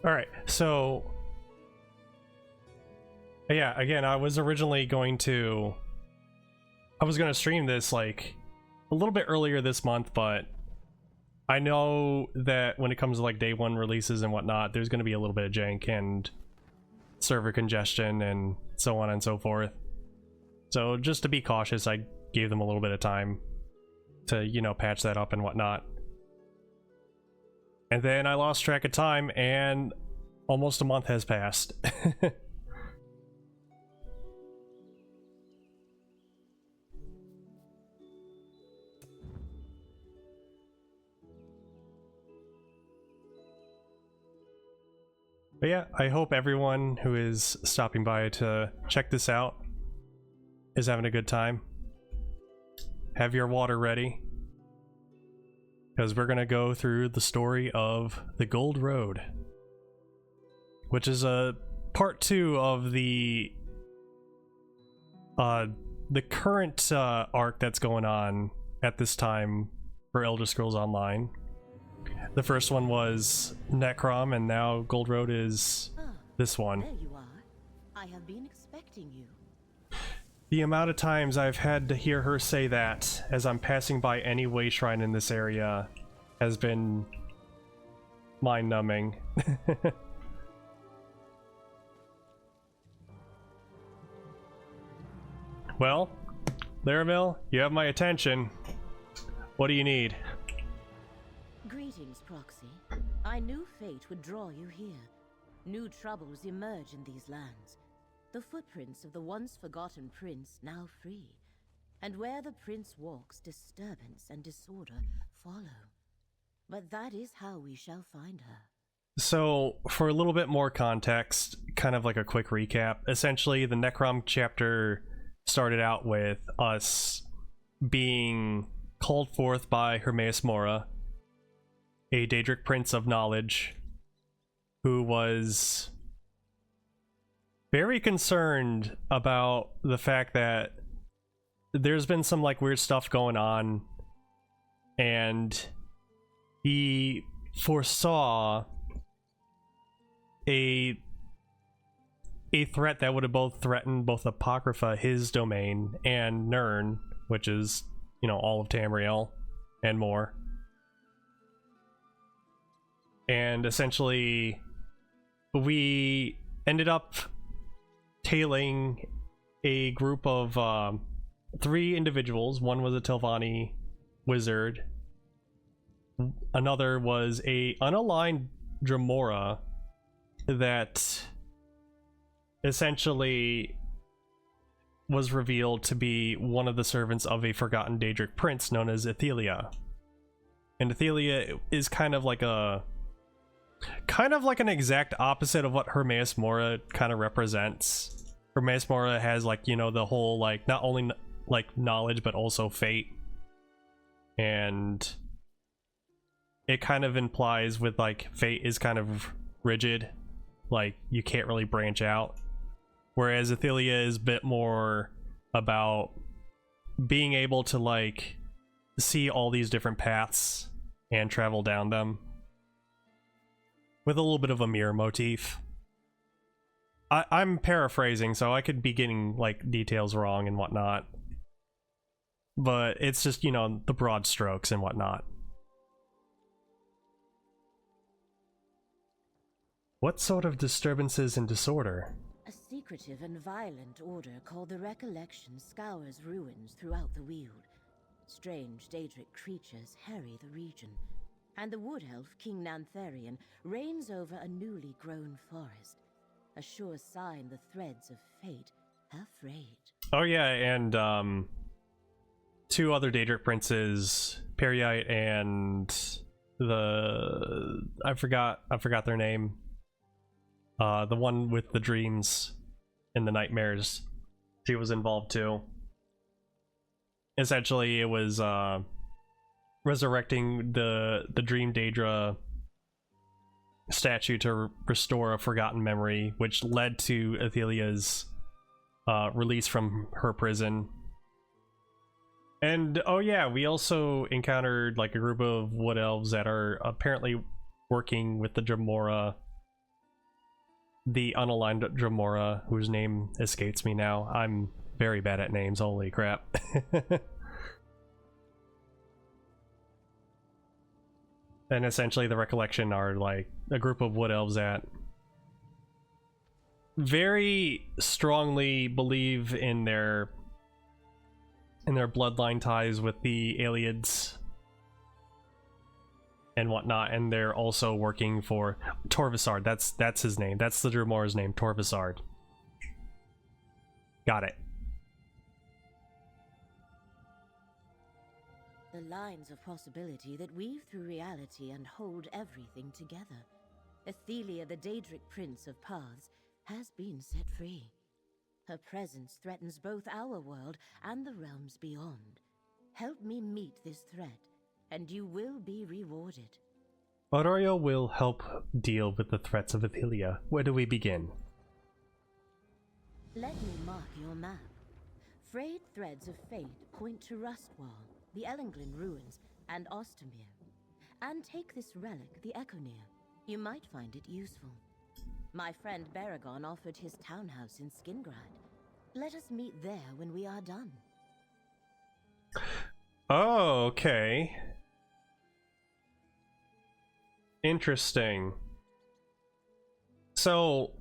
All right, so yeah, again, I was going to stream this like a little bit earlier this month, but I know that when it comes to like day one releases and whatnot, there's going to be a little bit of jank and server congestion and so on and so forth. So just to be cautious, I gave them a little bit of time to, you know, patch that up and whatnot. And then I lost track of time and almost a month has passed. But yeah, I hope everyone who is stopping by to check this out is having a good time. Have your water ready, because we're gonna go through the story of the Gold Road, which is a part 2 of the current arc that's going on at this time for Elder Scrolls Online. The first one was Necrom, and now Gold Road is this one. There you are. I have been expecting you. The amount of times I've had to hear her say that as I'm passing by any way shrine in this area has been mind-numbing. Well, Laravel, you have my attention. What do you need? Greetings, Proxy. I knew fate would draw you here. New troubles emerge in these lands. The footprints of the once forgotten prince now free. And where the prince walks, disturbance and disorder follow. But that is how we shall find her. So, for a little bit more context, kind of like a quick recap, essentially the Necrom chapter started out with us being called forth by Hermaeus Mora, a Daedric Prince of Knowledge, who was very concerned about the fact that there's been some like weird stuff going on, and he foresaw a threat that would have both threatened both Apocrypha, his domain, and Nirn, which is, you know, all of Tamriel and more. And essentially we ended up tailing a group of 3 individuals. One was a Telvanni wizard, another was a unaligned Dremora that essentially was revealed to be one of the servants of a forgotten Daedric prince known as Athelia. And Athelia is kind of like an exact opposite of what Hermaeus Mora kind of represents. Hermaeus Mora has, like, you know, the whole like not only like knowledge but also fate, and it kind of implies with like fate is kind of rigid, like you can't really branch out, whereas Athelia is a bit more about being able to like see all these different paths and travel down them, with a little bit of a mirror motif. I'm paraphrasing, so I could be getting like details wrong and whatnot, but it's just, you know, the broad strokes and whatnot. What sort of disturbances and disorder? A secretive and violent order called the Recollection scours ruins throughout the Weald. Strange Daedric creatures harry the region, and the wood elf King Nantharian reigns over a newly grown forest, a sure sign the threads of fate have frayed. Oh yeah, and 2 other Daedric princes, Periite and the I forgot their name. The one with the dreams and the nightmares, she was involved too. Essentially, it was resurrecting the Dream Daedra statue to restore a forgotten memory, which led to Athelia's release from her prison. And oh yeah, we also encountered like a group of wood elves that are apparently working with the Dremora the unaligned Dremora, whose name escapes me now. I'm very bad at names, holy crap. And essentially the Recollection are like a group of wood elves that very strongly believe in their bloodline ties with the Aliens and whatnot, and they're also working for Torvasard. That's his name. That's the Dremora's name, Torvasard. Got it. The lines of possibility that weave through reality and hold everything together. Athelia, the Daedric Prince of Paths, has been set free. Her presence threatens both our world and the realms beyond. Help me meet this threat, and you will be rewarded. Aurorio will help deal with the threats of Athelia. Where do we begin? Let me mark your map. Frayed threads of fate point to Rustwall, the Ellenglin ruins, and Ostermere. And take this relic, the Echoneer. You might find it useful. My friend Baragon offered his townhouse in Skingrad. Let us meet there when we are done. Oh, okay. Interesting. So,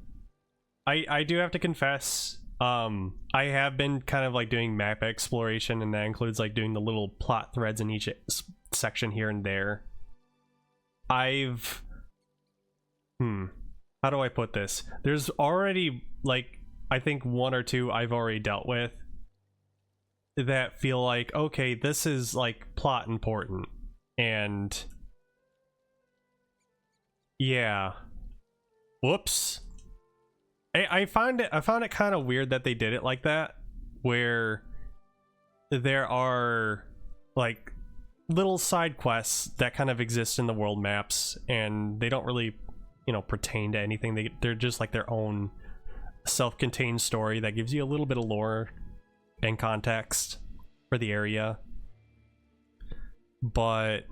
I do have to confess, I have been kind of like doing map exploration, and that includes like doing the little plot threads in each section here and there. How do I put this? There's already like, I think one or two I've already dealt with that feel like, okay, this is like plot important, and yeah. Whoops. I found it kind of weird that they did it like that, where there are like little side quests that kind of exist in the world maps, and they don't really, you know, pertain to anything. They're just like their own self-contained story that gives you a little bit of lore and context for the area. But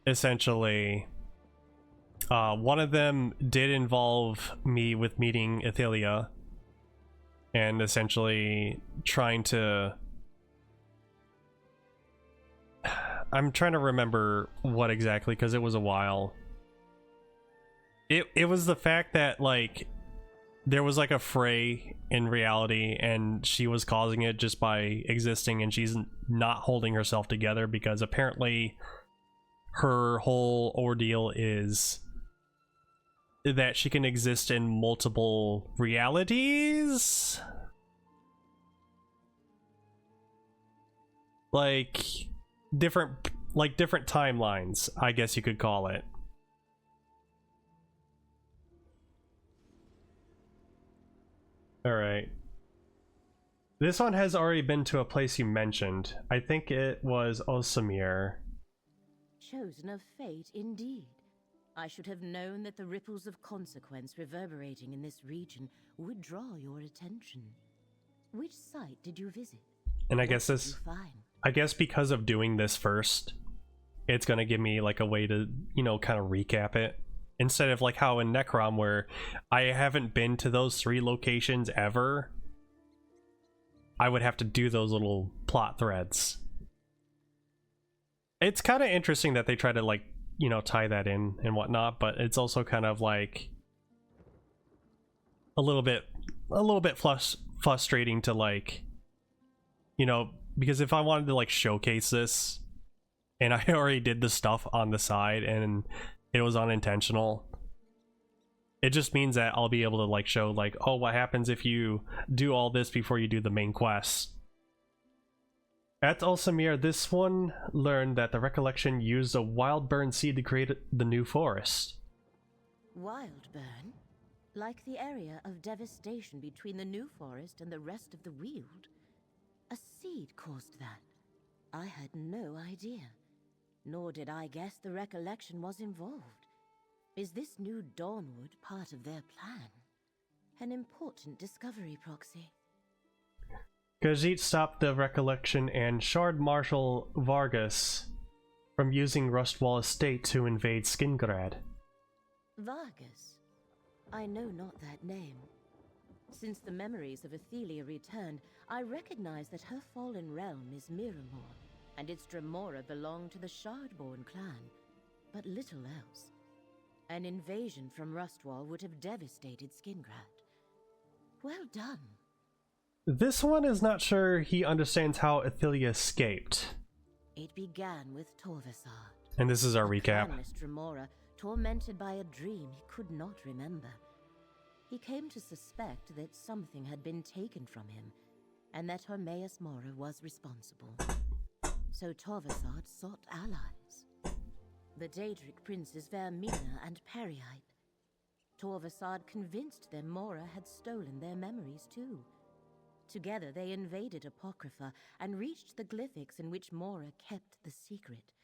essentially, one of them did involve me with meeting Athelia and essentially trying to... I'm trying to remember what exactly, because it was a while. It was the fact that like there was like a fray in reality, and she was causing it just by existing, and she's not holding herself together because apparently her whole ordeal is that she can exist in multiple realities, like different timelines, I guess you could call it. All right, this one has already been to a place you mentioned. I think it was Osamir. Chosen of fate, indeed. I should have known that the ripples of consequence reverberating in this region would draw your attention. Which site did you visit? And I guess because of doing this first, it's gonna give me like a way to, you know, kind of recap it, instead of like how in Necrom, where I haven't been to those 3 locations ever. I would have to do those little plot threads. It's kind of interesting that they try to like, you know, tie that in and whatnot, but it's also kind of like a little bit frustrating to like, you know, because if I wanted to like showcase this and I already did the stuff on the side and it was unintentional, it just means that I'll be able to like show like, oh, what happens if you do all this before you do the main quest. At Ulsamir, this one learned that the Recollection used a wild burn seed to create the new forest. Wild burn? Like the area of devastation between the new forest and the rest of the Weald? A seed caused that? I had no idea. Nor did I guess the Recollection was involved. Is this new Dawnwood part of their plan? An important discovery, Proxy. Gajit stopped the Recollection, and Shard Marshal Vargas from using Rustwall Estate to invade Skingrad? Vargas. I know not that name. Since the memories of Athelia returned, I recognize that her fallen realm is Miramor, and its Dremora belonged to the Shardborn clan, but little else. An invasion from Rustwall would have devastated Skingrad. Well done. This one is not sure he understands how Athelia escaped. It began with Torvasad. And this is our recap. Clanless Dremora, tormented by a dream he could not remember. He came to suspect that something had been taken from him, and that Hermaeus Mora was responsible. So Torvasad sought allies. The Daedric princes Vermina and Periite. Torvasad convinced them Mora had stolen their memories too. Together they invaded Apocrypha and reached the glyphics in which Mora kept the secret.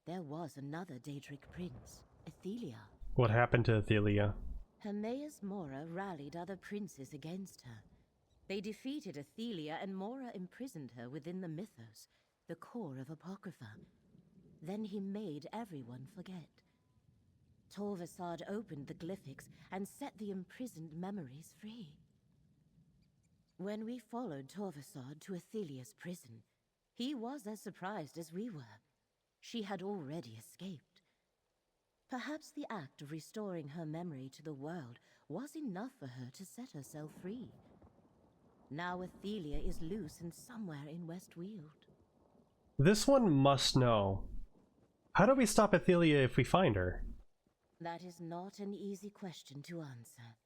There was another Daedric prince, Athelia. What happened to Athelia? Hermaeus Mora rallied other princes against her. They defeated Athelia and Mora imprisoned her within the mythos, the core of Apocrypha. Then he made everyone forget. Torvasad opened the glyphics and set the imprisoned memories free. When we followed Torvasad to Athelia's prison, he was as surprised as we were. She had already escaped. Perhaps the act of restoring her memory to the world was enough for her to set herself free. Now Athelia is loose and somewhere in Westweald. This one must know. How do we stop Athelia if we find her? That is not an easy question to answer.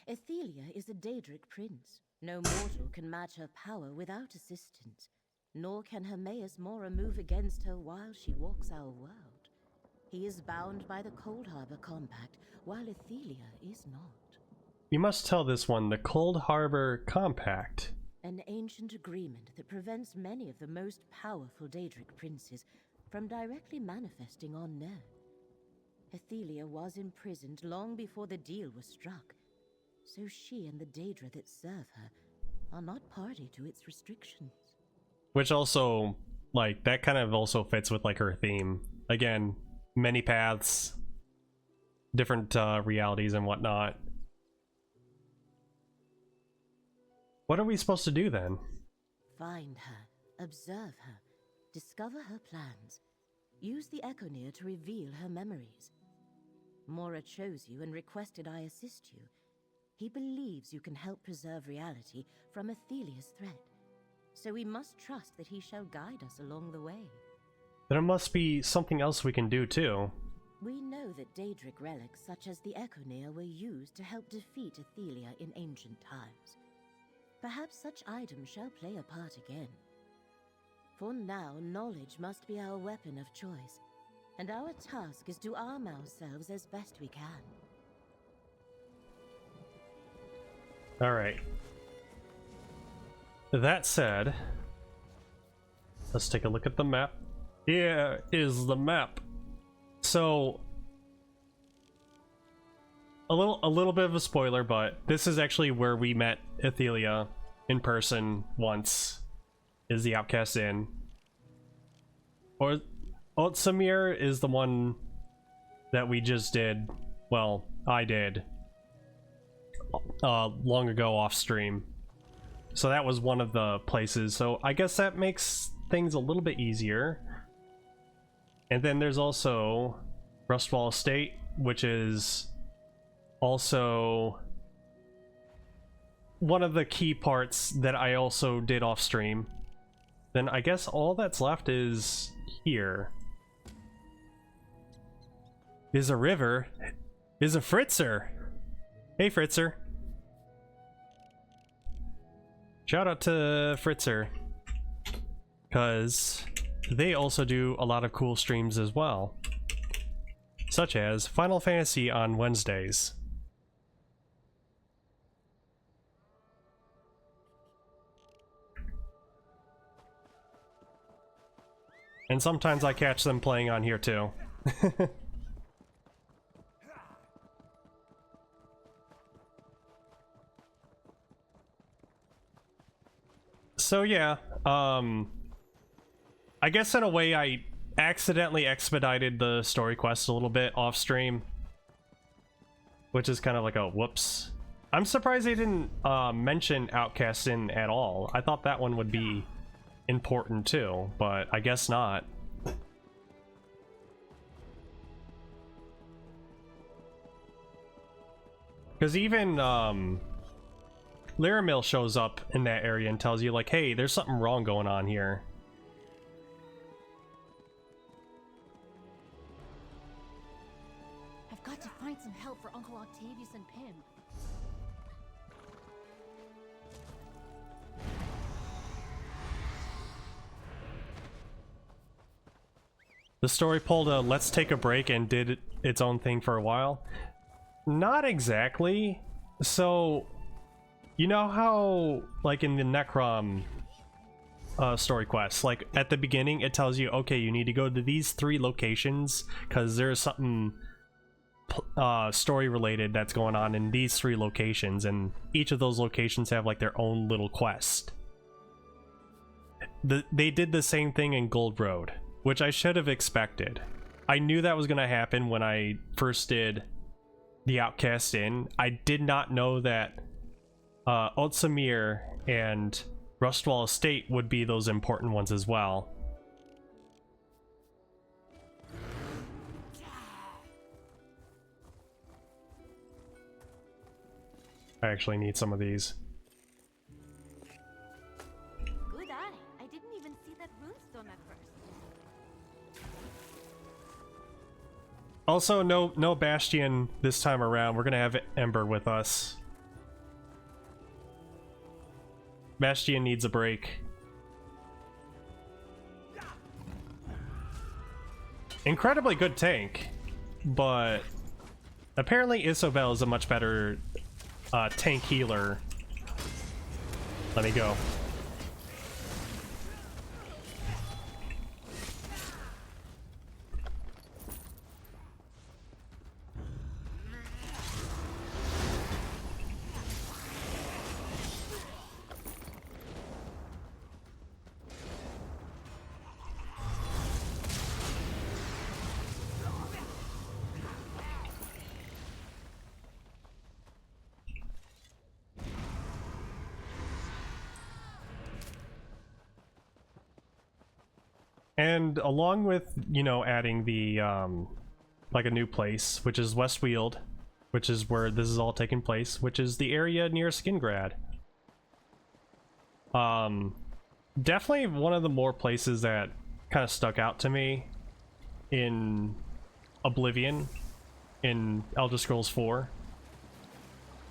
Athelia is a Daedric prince. No mortal can match her power without assistance, nor can Hermaeus Mora move against her while she walks our world. He is bound by the Cold Harbor Compact, while Athelia is not. You must tell this one the Cold Harbor Compact. An ancient agreement that prevents many of the most powerful Daedric princes from directly manifesting on Nerd. Athelia was imprisoned long before the deal was struck, so she and the Daedra that serve her are not party to its restrictions. Which also, like, that kind of also fits with, like, her theme. Again, many paths, different realities and whatnot. What are we supposed to do then? Find her, observe her, discover her plans, use the Echoneer to reveal her memories. Mora chose you and requested I assist you. He believes you can help preserve reality from Athelia's threat, so we must trust that he shall guide us along the way. There must be something else we can do too. We know that Daedric relics such as the Echoneer were used to help defeat Athelia in ancient times. Perhaps such items shall play a part again. For now, knowledge must be our weapon of choice, and our task is to arm ourselves as best we can. Alright. That said, let's take a look at the map. Here is the map. So, a little bit of a spoiler, but this is actually where we met Athelia in person once, is the Outcast Inn. Or Otsamir is the one that we just did, well, I did, long ago off stream. So that was one of the places, so I guess that makes things a little bit easier. And then there's also Rustwall Estate, which is also one of the key parts that I also did off stream. Then I guess all that's left is here. Is a river. Is a Fritzer. Hey Fritzer. Shout out to Fritzer, because they also do a lot of cool streams as well, such as Final Fantasy on Wednesdays. And sometimes I catch them playing on here too. So yeah, I guess in a way accidentally expedited the story quest a little bit off stream, which is kind of like a whoops. I'm surprised they didn't mention Outcast Inn at all. I thought that one would be important too, but I guess not. Because even Laramil shows up in that area and tells you, like, hey, there's something wrong going on here. I've got to find some help for Uncle Octavius and Pim. The story pulled a let's take a break and did its own thing for a while. Not exactly. So, you know how, like in the Necrom story quests, like at the beginning it tells you, okay, you need to go to these 3 locations because there's something story related that's going on in these 3 locations, and each of those locations have like their own little quest. They did the same thing in Gold Road, which I should have expected. I knew that was going to happen when I first did the Outcast Inn. I did not know that Otsamir and Rustwall Estate would be those important ones as well. I actually need some of these. Good eye. I didn't even see that runestone at first. Also, no Bastion this time around. We're gonna have Ember with us. Bastion needs a break. Incredibly good tank, but apparently Isobel is a much better tank healer. Let me go. And along with, you know, adding the like a new place, which is Westweald, which is where this is all taking place, which is the area near Skingrad. Definitely one of the more places that kind of stuck out to me in Oblivion, in Elder Scrolls 4.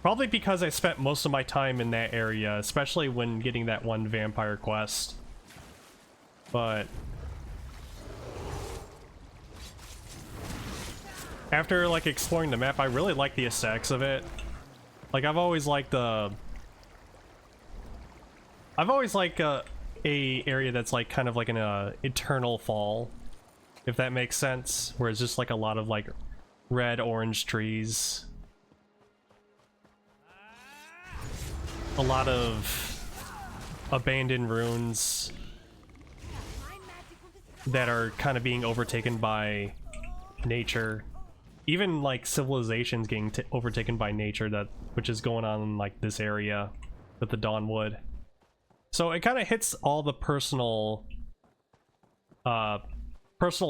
Probably because I spent most of my time in that area, especially when getting that one vampire quest. But after like exploring the map, I really like the aesthetics of it. Like I've always liked a area that's like kind of like an eternal fall, if that makes sense, where it's just like a lot of like red orange trees, a lot of abandoned ruins that are kind of being overtaken by nature. Even like civilizations getting overtaken by nature, which is going on in like this area with the Dawnwood. So it kind of hits all the personal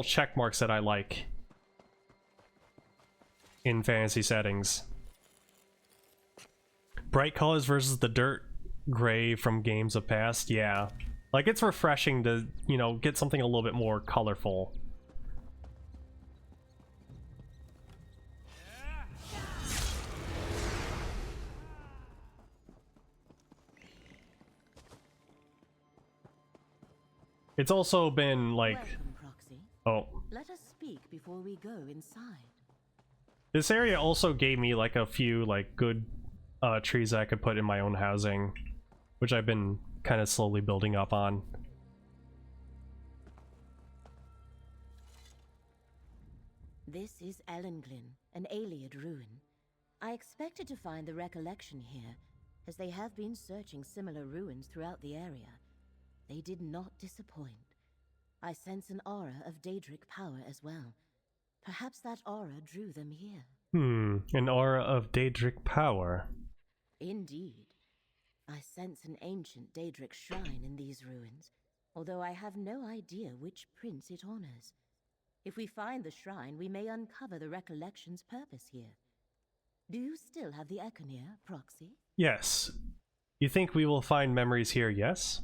check marks that I like in fantasy settings. Bright colors versus the dirt gray from games of past. Yeah, like it's refreshing to, you know, get something a little bit more colorful. It's also been like, Welcome, Proxy. oh, Let us speak before we go inside. this area also gave me like a few like good trees that I could put in my own housing, which I've been kind of slowly building up on. This is Ellenglyn, an Ayleid ruin. I expected to find the recollection here, as they have been searching similar ruins throughout the area. They did not disappoint. I sense an aura of Daedric power as well. Perhaps that aura drew them here. An aura of Daedric power. Indeed. I sense an ancient Daedric shrine in these ruins, although I have no idea which prince it honors. If we find the shrine, we may uncover the recollection's purpose here. Do you still have the Econir, Proxy? Yes. You think we will find memories here, yes?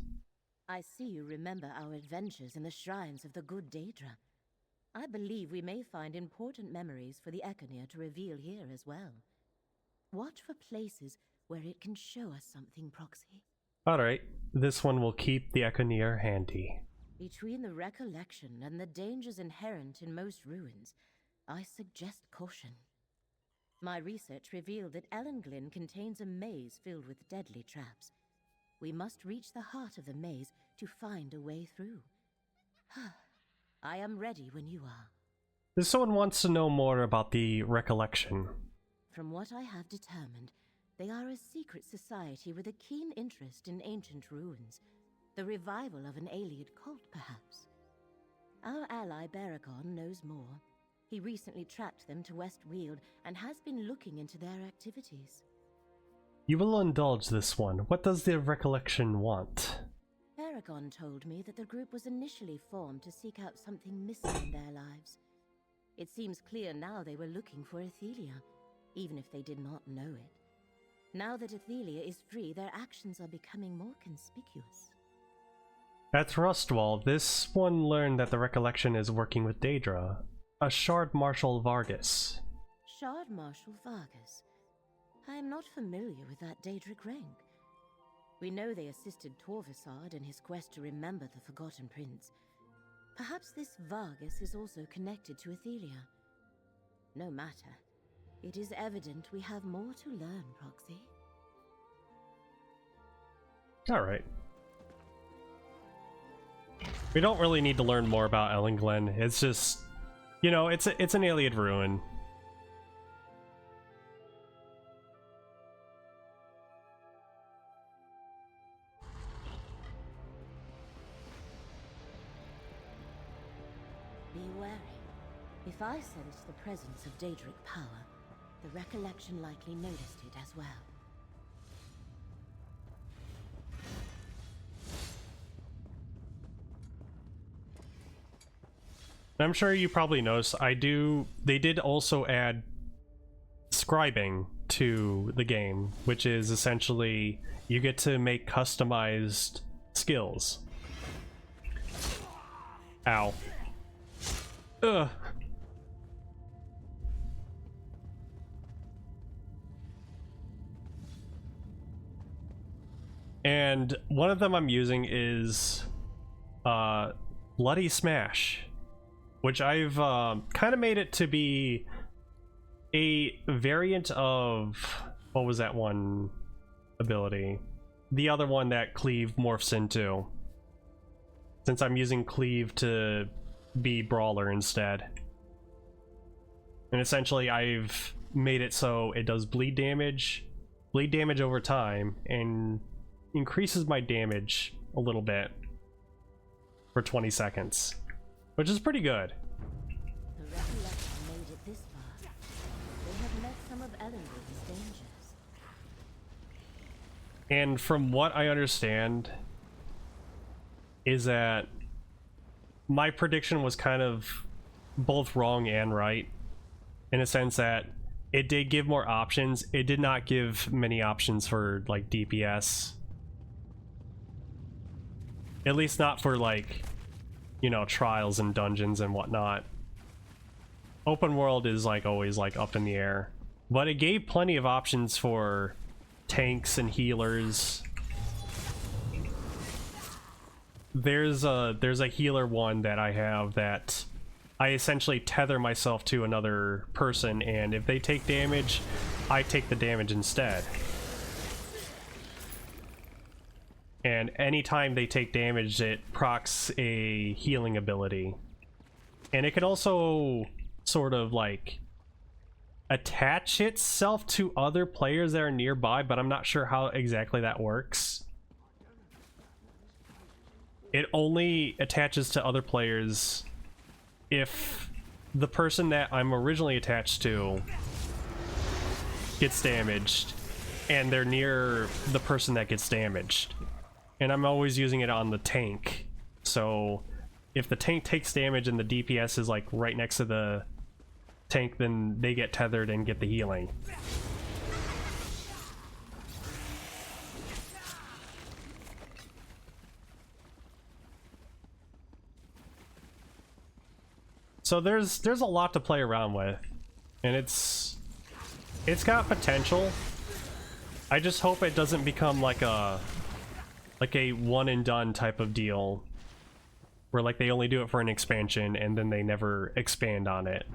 I see you remember our adventures in the shrines of the good Daedra. I believe we may find important memories for the Econir to reveal here as well. Watch for places where it can show us something, Proxy. Alright, this one will keep the Econir handy. Between the recollection and the dangers inherent in most ruins, I suggest caution. My research revealed that Ellenglyn contains a maze filled with deadly traps. We must reach the heart of the maze to find a way through. I am ready when you are. If someone wants to know more about the recollection. From what I have determined, they are a secret society with a keen interest in ancient ruins. The revival of an alien cult, perhaps. Our ally Baragon knows more. He recently tracked them to West Weald and has been looking into their activities. You will indulge this one. What does the recollection want? Baragon told me that the group was initially formed to seek out something missing in their lives. It seems clear now they were looking for Athelia, even if they did not know it. Now that Athelia is free, their actions are becoming more conspicuous. At Rustwall, this one learned that the recollection is working with Daedra, a Shard Marshal Vargas. Shard Marshal Vargas? I am not familiar with that Daedric rank. We know they assisted Torvasard in his quest to remember the Forgotten Prince. Perhaps this Vargas is also connected to Athelia. No matter. It is evident we have more to learn, Proxy. Alright. We don't really need to learn more about Ellenglyn. It's just, you know, it's an alien ruin. Be wary. If I sensed the presence of Daedric power, the recollection likely noticed it as well. I'm sure you probably noticed, they did also add scribing to the game, which is essentially you get to make customized skills. Ow. Ugh. And one of them I'm using is Bloody Smash, which I've kind of made it to be a variant of, what was that one ability? The other one that Cleave morphs into. Since I'm using Cleave to be Brawler instead. And essentially I've made it so it does bleed damage over time, and increases my damage a little bit for 20 seconds. Which is pretty good. The recollection made it this far. They have met some of Ellenglyn's dangers. And from what I understand is that my prediction was kind of both wrong and right, in a sense that it did give more options. It did not give many options for like DPS. At least not for like, you know, trials and dungeons and whatnot. Open world is like always like up in the air, but it gave plenty of options for tanks and healers. There's a healer one that I have that I essentially tether myself to another person, and if they take damage, I take the damage instead. And anytime they take damage, it procs a healing ability. And it can also sort of like attach itself to other players that are nearby, but I'm not sure how exactly that works. it only attaches to other players if the person that I'm originally attached to gets damaged and they're near the person that gets damaged. And I'm always using it on the tank. So if the tank takes damage and the DPS is like right next to the tank, then they get tethered and get the healing. So there's a lot to play around with, and it's got potential. I just hope it doesn't become like a one and done type of deal where like they only do it for an expansion and then they never expand on it.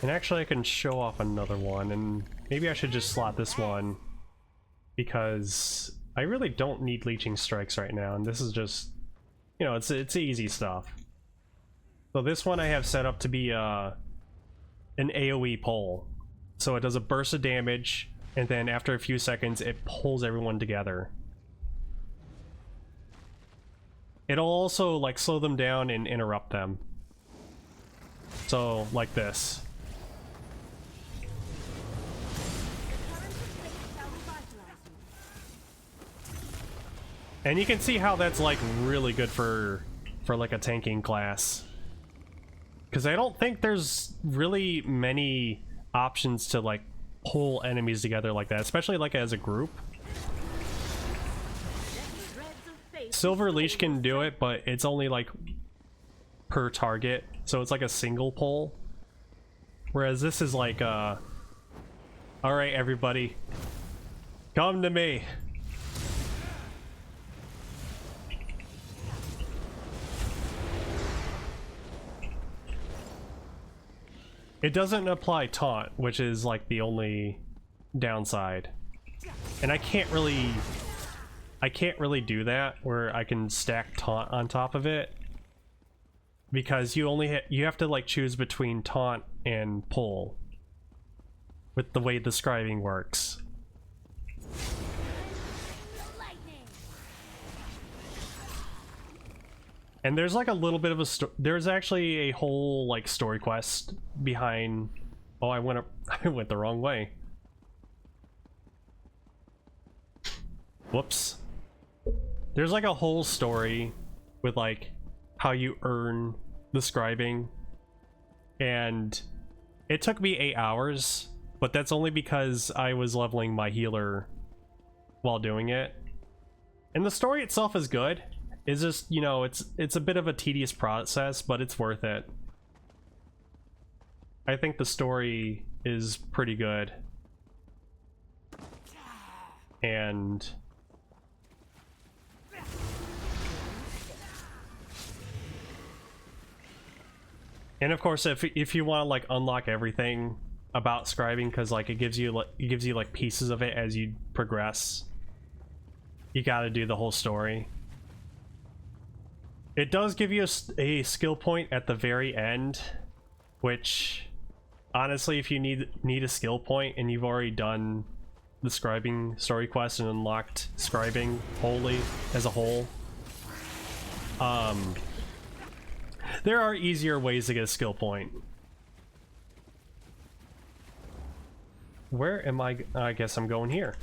And actually I can show off another one, and maybe I should just slot this one because I really don't need leeching strikes right now, and this is just, you know, it's easy stuff. So this one I have set up to be an AoE pull. So it does a burst of damage, and then after a few seconds it pulls everyone together. It'll also like slow them down and interrupt them. So like this. And you can see how that's like really good for like a tanking class. Because I don't think there's really many options to like pull enemies together like that, especially like as a group. Silver Leash can do it, but it's only like per target, so it's like a single pull. Whereas this is like alright everybody, come to me. It doesn't apply taunt, which is like the only downside. And I can't really do that where I can stack taunt on top of it, because you have to like choose between taunt and pull with the way the scribing works. And there's like a little bit of a there's actually a whole like story quest behind. Oh, I went the wrong way. Whoops. There's like a whole story with like how you earn the scribing, and it took me 8 hours, but that's only because I was leveling my healer while doing it. And the story itself is good. It's just, you know, it's a bit of a tedious process, but it's worth it. I think the story is pretty good. And of course, if you want to like unlock everything about scribing, because like it gives you like pieces of it as you progress, you got to do the whole story. It does give you a skill point at the very end, which honestly, if you need a skill point and you've already done the scribing story quest and unlocked scribing wholly as a whole, there are easier ways to get a skill point. Where am I? I guess I'm going here.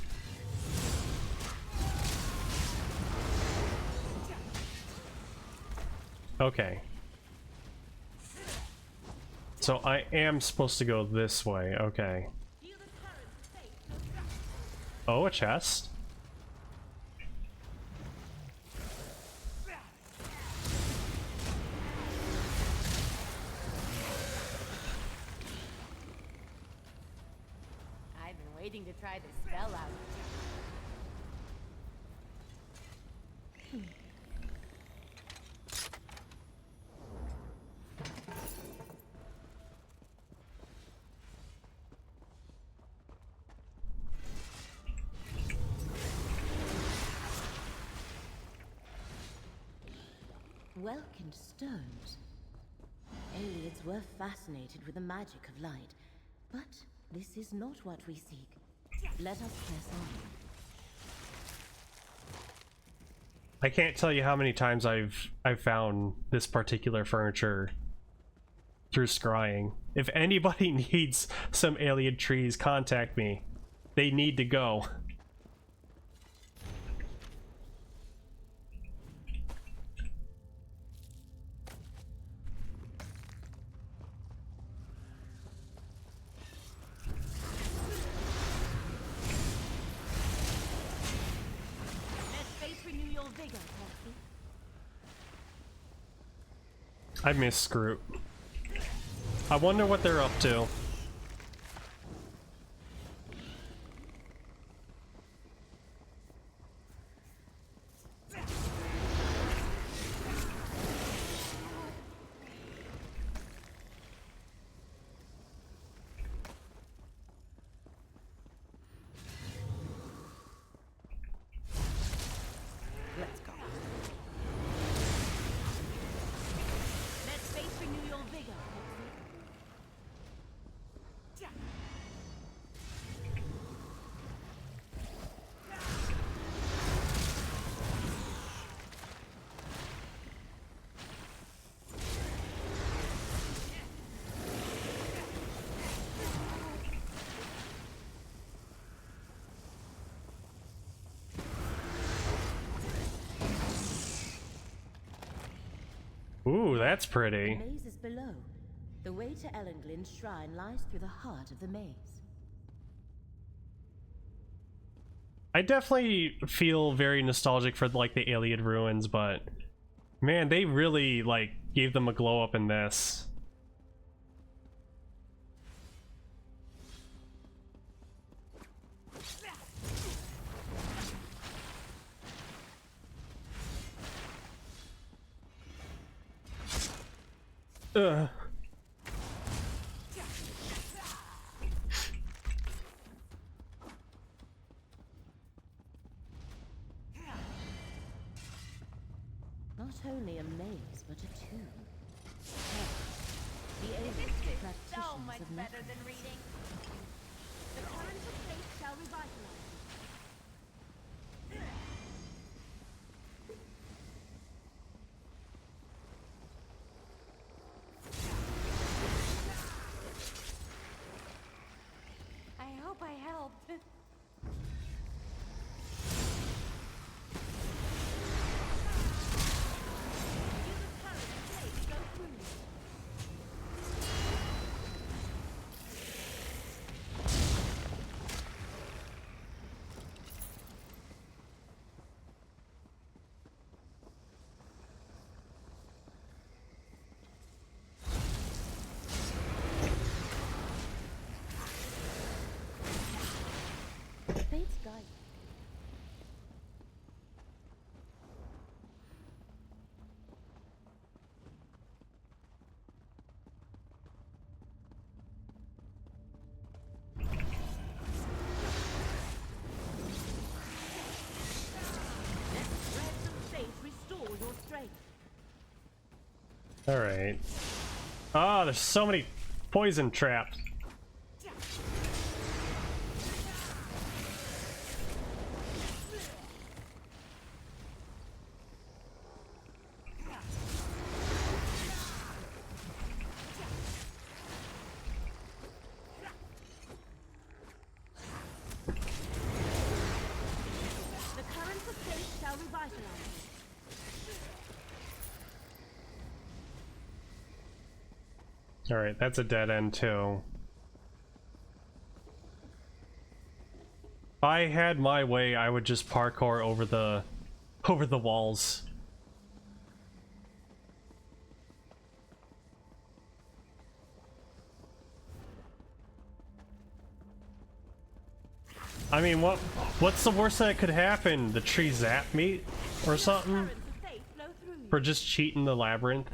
Okay. So I am supposed to go this way, okay. Oh, a chest? I've been waiting to try this spell out. Welkind stones. Aliens were fascinated with the magic of light, but this is not what we seek. Let us press on. I can't tell you how many times I've found this particular furniture through scrying. If anybody needs some alien trees, contact me. They need to go. I miss Scroot. I wonder what they're up to. Let's go. Let's face renew your vigor. Ooh, that's pretty. The maze is below. The way to Ellenglin's shrine lies through the heart of the maze. I definitely feel very nostalgic for like the alien ruins, but man, they really like gave them a glow up in this. Ugh. Not only a maze, but a tomb. The aliens This were is so practitioners much of better necromancy. than reading. The current of fate shall revitalize. I hope I helped. Fate's guide. Let the threads of fate restore your strength. All right. Ah, there's so many poison traps. The currents of fate shall revitalize. All right, that's a dead end too. If I had my way, I would just parkour over the walls. I mean, what's the worst that could happen? The tree zap me or something Currents of fate flow through you. for just cheating the labyrinth?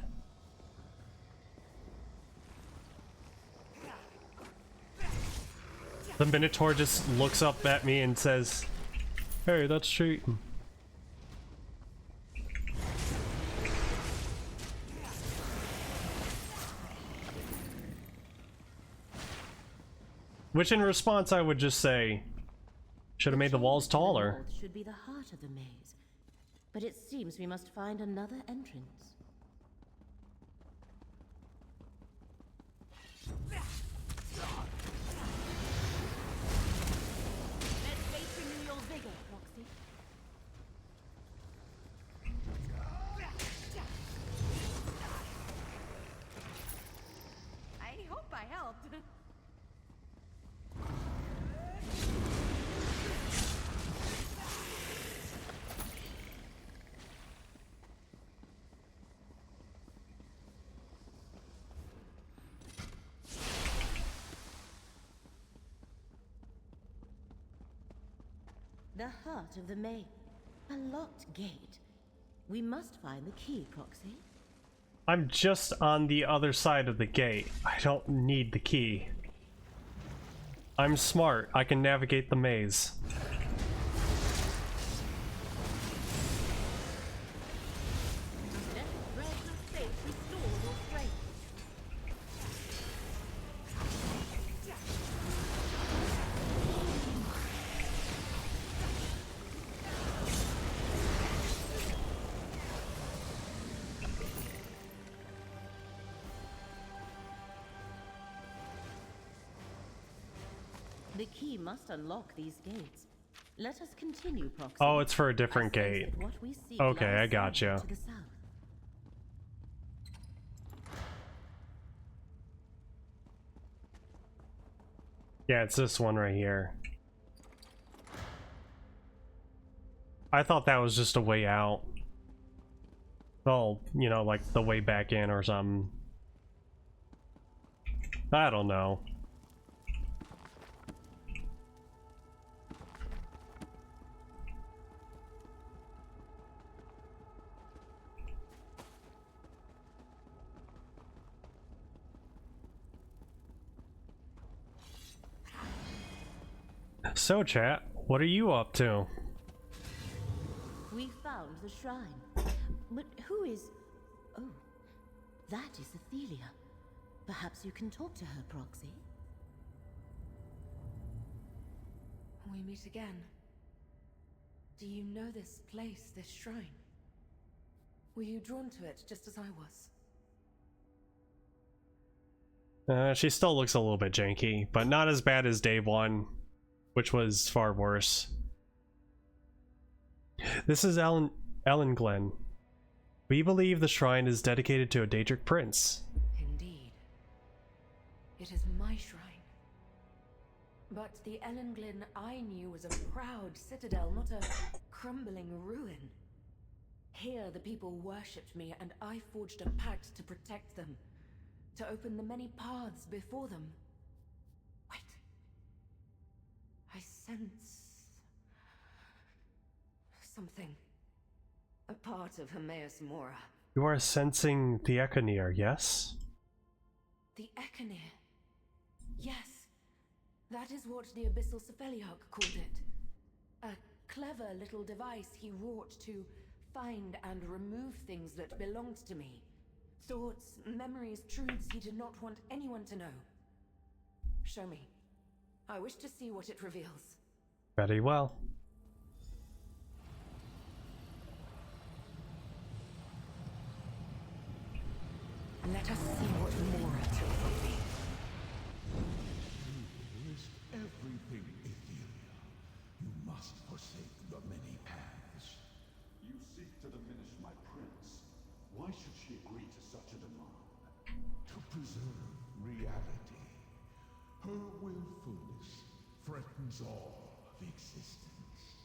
The Minotaur just looks up at me and says, "Hey, that's cheating." Which in response I would just say, should have made the walls chamber to the taller. north should be the heart of the maze, but it seems we must find another entrance. Let's face renew your vigor, Roxy. I hope I helped. The heart of the maze. A locked gate. We must find the key, Proxy. I'm just on the other side of the gate. I don't need the key. I'm smart. I can navigate the maze. Let threads of fate restore your strength. The key must unlock these gates. Let us continue, Proxy. Oh, it's for a different I sense gate. that what we seek Okay, lies I gotcha. somewhere to the south. Yeah, it's this one right here. I thought that was just a way out. Oh, you know, like the way back in or something. I don't know. So, chat, what are you up to? We found the shrine. But who is... Oh, that is Athelia. Perhaps you can talk to her, Proxy. We meet again. Do you know this place, this shrine? Were you drawn to it just as I was? She still looks a little bit janky, but not as bad as day one, which was far worse. This is Ellen Glen. We believe the shrine is dedicated to a Daedric prince. Indeed. It is my shrine. But the Ellenglen I knew was a proud citadel, not a crumbling ruin. Here the people worshipped me, and I forged a pact to protect them, to open the many paths before them. Wait. I sense... something. A part of Hermaeus Mora. You are sensing the Echoneer, yes? The Echoneer. Yes. That is what the Abyssal Cephaliarch called it. A clever little device he wrought to find and remove things that belonged to me. Thoughts, memories, truths he did not want anyone to know. Show me. I wish to see what it reveals. Very well. Let us see what Mora took from me. You risk everything, Athelia. You must forsake the many paths. You seek to diminish my prince. Why should she agree to such a demand? To preserve reality. Her willfulness threatens all of existence.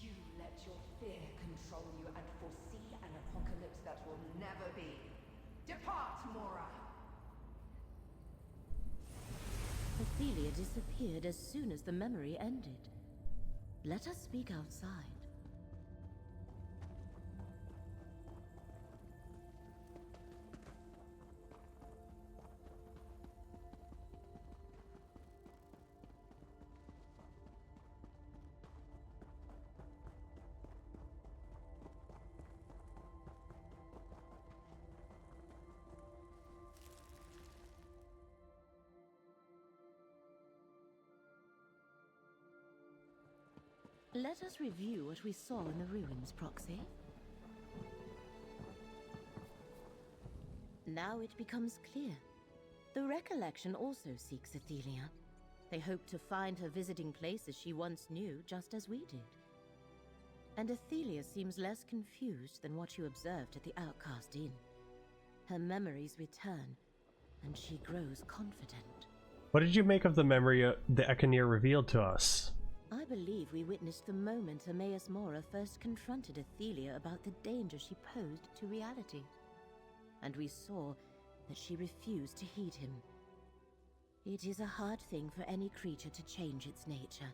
You let your fear control you and foresee an apocalypse that will never be. Depart, Mora! Athelia disappeared as soon as the memory ended. Let us speak outside. Let us review what we saw in the ruins, Proxy. Now it becomes clear. The Recollection also seeks Athelia. They hope to find her visiting places she once knew, just as we did. And Athelia seems less confused than what you observed at the Outcast Inn. Her memories return, and she grows confident. What did you make of the memory the Ekaneer revealed to us? I believe we witnessed the moment Emmaus Mora first confronted Athelia about the danger she posed to reality. And we saw that she refused to heed him. It is a hard thing for any creature to change its nature,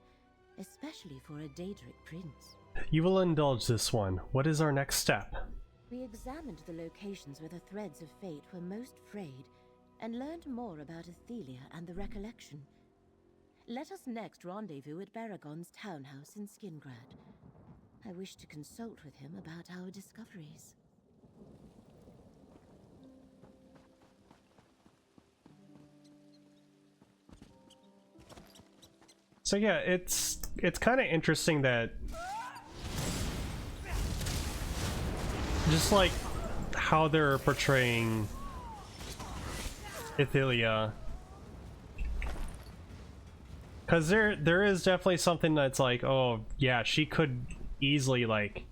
especially for a Daedric prince. You will indulge this one. What is our next step? We examined the locations where the threads of fate were most frayed, and learned more about Athelia and the Recollection. Let us next rendezvous at Baragon's townhouse in Skingrad. I wish to consult with him about our discoveries. So yeah, it's kind of interesting that just like how they're portraying Athelia, because there is definitely something that's like, oh yeah, she could easily like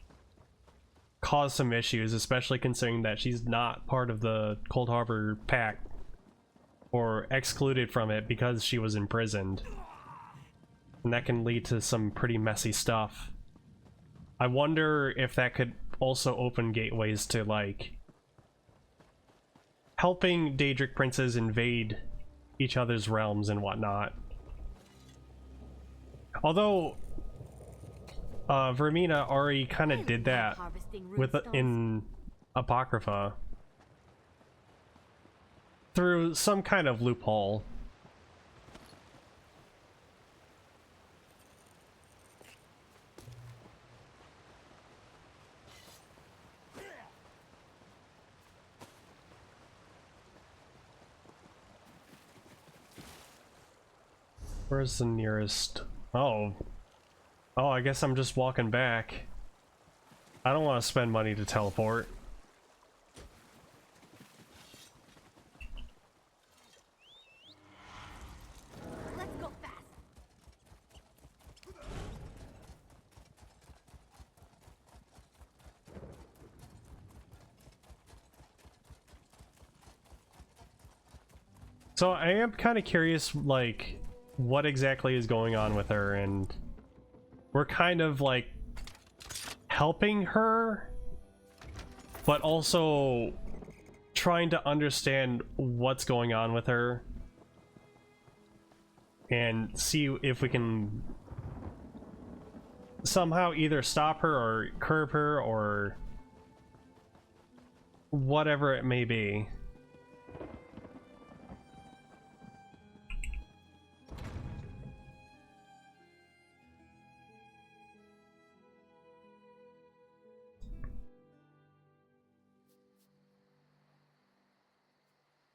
cause some issues, especially considering that she's not part of the Cold Harbor Pact or excluded from it because she was imprisoned. And that can lead to some pretty messy stuff. I wonder if that could also open gateways to like helping Daedric princes invade each other's realms and whatnot. Although Vermina already kind of did that with in Apocrypha through some kind of loophole. Where's the nearest? Oh, I guess I'm just walking back. I don't want to spend money to teleport. Let's go fast. So I am kind of curious, like, what exactly is going on with her, and we're kind of like helping her, but also trying to understand what's going on with her and see if we can somehow either stop her or curb her or whatever it may be.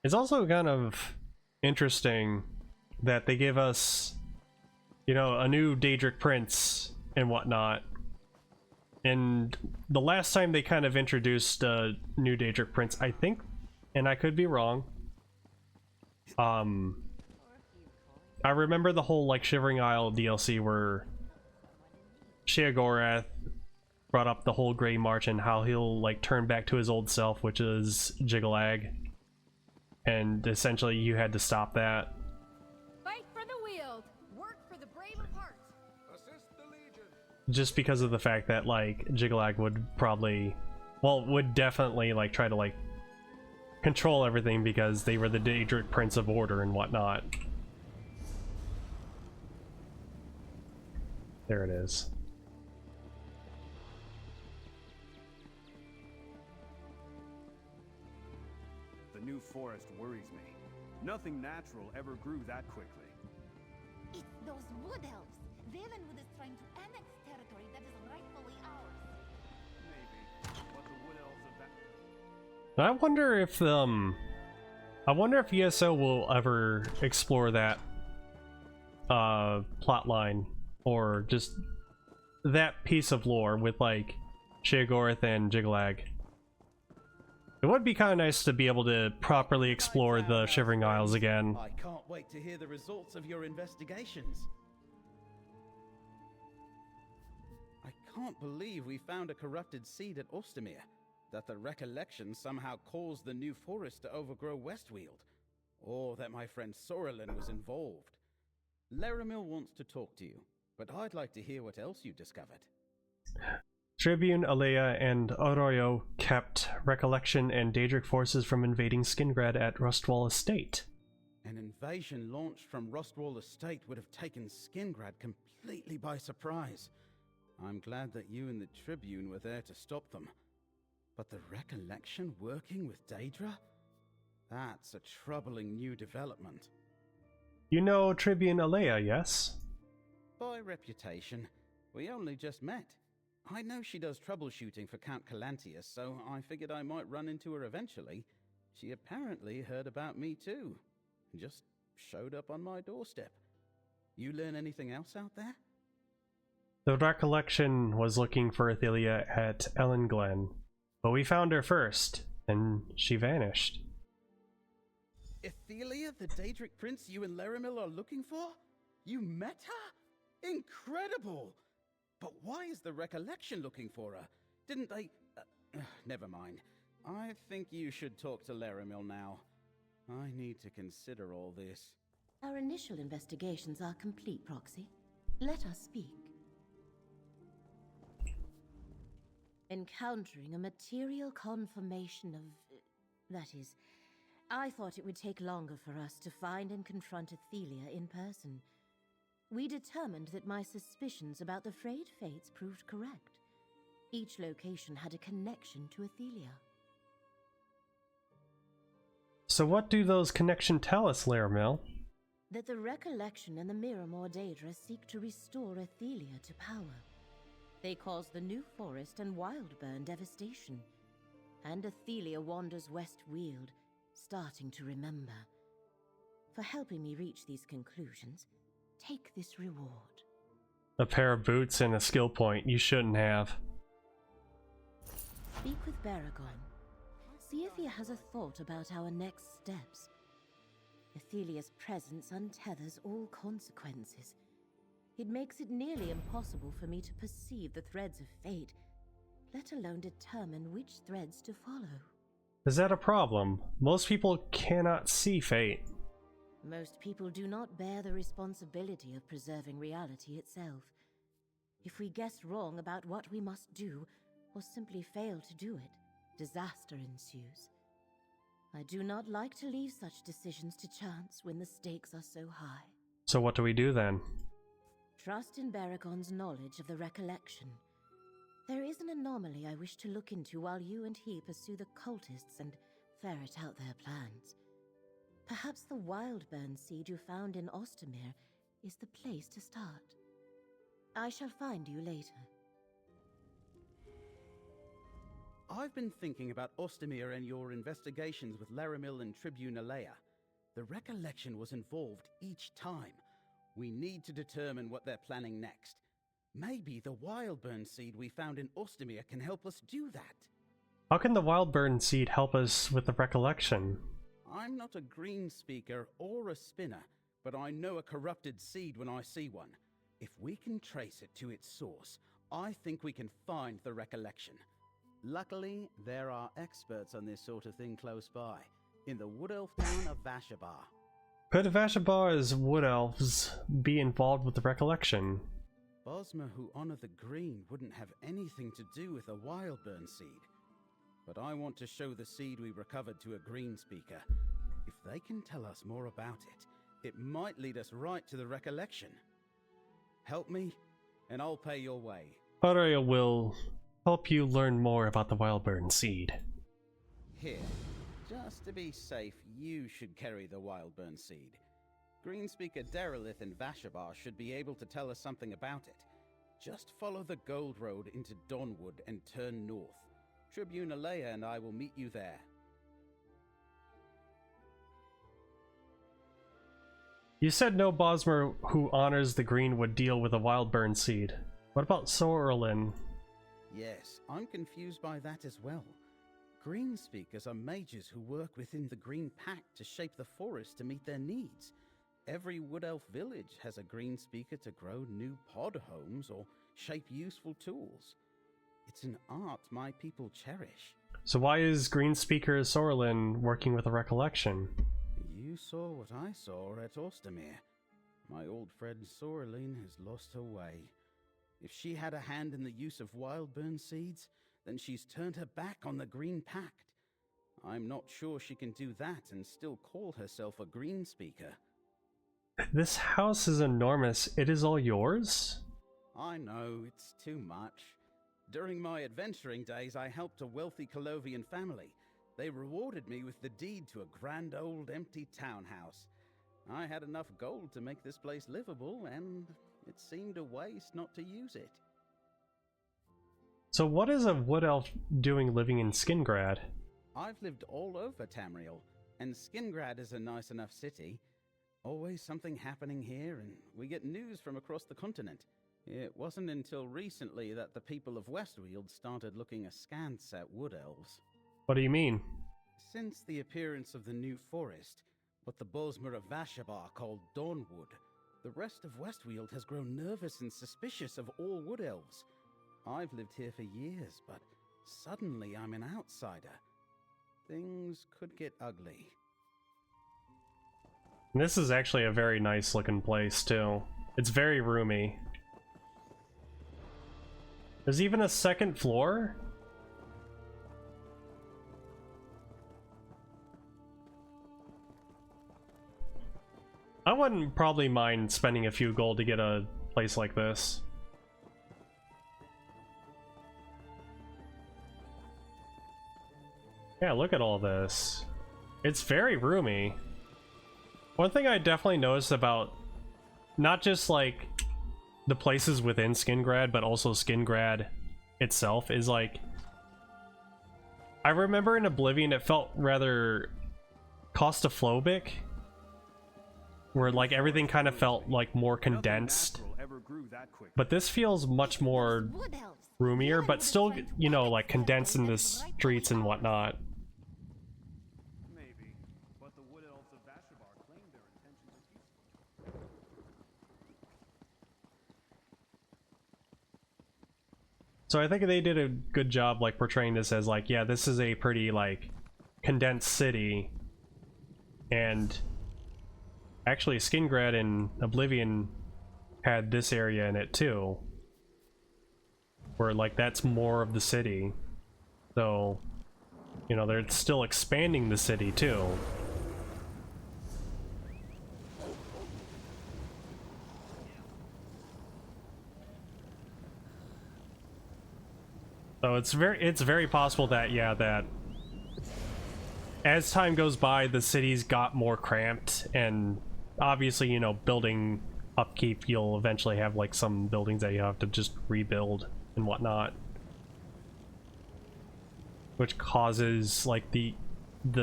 It's also kind of interesting that they give us, you know, a new Daedric prince and whatnot. And the last time they kind of introduced a new Daedric prince, I think, and I could be wrong, I remember the whole like Shivering Isle DLC where Sheogorath brought up the whole Grey March and how he'll like turn back to his old self, which is Jiggalag. And essentially you had to stop that. Fight for the Weald. Work for the brave of heart. Assist the Legion. Just because of the fact that like Jiggalag would probably, well, would definitely like try to like control everything because they were the Daedric Prince of Order and whatnot. There it is. The new forest worries me. Nothing natural ever grew that quickly. It's those wood elves. Valenwood is trying to annex territory that is rightfully ours. Maybe, but the wood elves of that... I wonder if ESO will ever explore that plot line, or just that piece of lore with like Sheogorath and Jiglag. It would be kind of nice to be able to properly explore the Shivering Isles again. I can't wait to hear the results of your investigations. I can't believe we found a corrupted seed at Ostermere. That the recollection somehow caused the new forest to overgrow Westweald. Or that my friend Sorelin was involved. Laramil wants to talk to you, but I'd like to hear what else you discovered. Tribune, Alea, and Arroyo kept Recollection and Daedric forces from invading Skingrad at Rustwall Estate. An invasion launched from Rustwall Estate would have taken Skingrad completely by surprise. I'm glad that you and the Tribune were there to stop them. But the Recollection working with Daedra? That's a troubling new development. You know Tribune Alea, yes? By reputation, we only just met. I know she does troubleshooting for Count Calantius, so I figured I might run into her eventually. She apparently heard about me too. Just showed up on my doorstep. You learn anything else out there? The Recollection was looking for Athelia at Ellenglen, but we found her first, and she vanished. Athelia, the Daedric prince you and Laramil are looking for? You met her? Incredible! But why is the Recollection looking for her? Didn't they... never mind. I think you should talk to Laramil now. I need to consider all this. Our initial investigations are complete, Proxy. Let us speak. Encountering a material confirmation of... that is... I thought it would take longer for us to find and confront Athelia in person. We determined that my suspicions about the Frayed Fates proved correct. Each location had a connection to Athelia. So what do those connections tell us, Laramil? That the Recollection and the Miramor Daedra seek to restore Athelia to power. They cause the New Forest and Wildburn devastation. And Athelia wanders Westweald, starting to remember. For helping me reach these conclusions, take this reward. A pair of boots and a skill point. You shouldn't have. Speak with Baragon. See if he has a thought about our next steps. Athelia's presence untethers all consequences. It makes it nearly impossible for me to perceive the threads of fate, let alone determine which threads to follow. Is that a problem? Most people cannot see fate. Most people do not bear the responsibility of preserving reality itself. If we guess wrong about what we must do, or simply fail to do it, disaster ensues. I do not like to leave such decisions to chance when the stakes are so high. So what do we do then? Trust in Baragon's knowledge of the Recollection. There is an anomaly I wish to look into while you and he pursue the cultists and ferret out their plans. Perhaps the Wildburn seed you found in Ostermere is the place to start. I shall find you later. I've been thinking about Ostermere and your investigations with Laramil and Tribune Alea. The Recollection was involved each time. We need to determine what they're planning next. Maybe the Wildburn seed we found in Ostermere can help us do that. How can the Wildburn seed help us with the Recollection? I'm not a green speaker or a spinner, but I know a corrupted seed when I see one. If we can trace it to its source, I think we can find the Recollection. Luckily, there are experts on this sort of thing close by, in the wood elf town of Vashabar. Could Vashabar's wood elves be involved with the Recollection? Bosma who honor the green wouldn't have anything to do with a Wildburn seed. But I want to show the seed we recovered to a green speaker. If they can tell us more about it, it might lead us right to the Recollection. Help me, and I'll pay your way. Arroyo will help you learn more about the Wildburn seed. Here, just to be safe, you should carry the Wildburn seed. Greenspeaker Derelith in Vashabar should be able to tell us something about it. Just follow the Gold Road into Dawnwood and turn north. Tribune Alea and I will meet you there. You said no Bosmer who honors the green would deal with a Wildburn seed. What about Sorlin? Yes, I'm confused by that as well. Green speakers are mages who work within the Green Pact to shape the forest to meet their needs. Every Wood Elf village has a green speaker to grow new pod homes or shape useful tools. It's an art my people cherish. So why is Green Speaker Sorlin working with a recollection? You saw what I saw at Ostermere. My old friend Sorlin has lost her way. If she had a hand in the use of wildburn seeds, then she's turned her back on the Green Pact. I'm not sure she can do that and still call herself a green speaker. This house is enormous. It is all yours? I know, it's too much. During my adventuring days, I helped a wealthy Colovian family. They rewarded me with the deed to a grand old empty townhouse. I had enough gold to make this place livable, and it seemed a waste not to use it. So what is a wood elf doing living in Skingrad? I've lived all over Tamriel, and Skingrad is a nice enough city. Always something happening here, and we get news from across the continent. It wasn't until recently that the people of Westweald started looking askance at wood elves. What do you mean? Since the appearance of the New Forest, what the Bosmer of Vashabar called Dawnwood, the rest of Westweald has grown nervous and suspicious of all wood elves. I've lived here for years, but suddenly I'm an outsider. Things could get ugly. This is actually a very nice looking place too. It's very roomy. There's even a second floor? I wouldn't probably mind spending a few gold to get a place like this. Yeah, look at all this. It's very roomy. One thing I definitely noticed about not just like the places within Skingrad, but also Skingrad itself is like, I remember in Oblivion it felt rather claustrophobic, where like everything kind of felt like more condensed, but this feels much more roomier, but still, you know, like condensed in the streets and whatnot. Maybe, but the Wood Elves of Vashabar claim their intentions are peaceful. So I think they did a good job like portraying this as like, yeah, this is a pretty like condensed city, and actually Skingrad and Oblivion had this area in it too, where like that's more of the city. So, you know, they're still expanding the city too. So it's very possible that, yeah, that as time goes by, the cities got more cramped, and obviously, you know, building upkeep, you'll eventually have like some buildings that you have to just rebuild and whatnot, which causes like the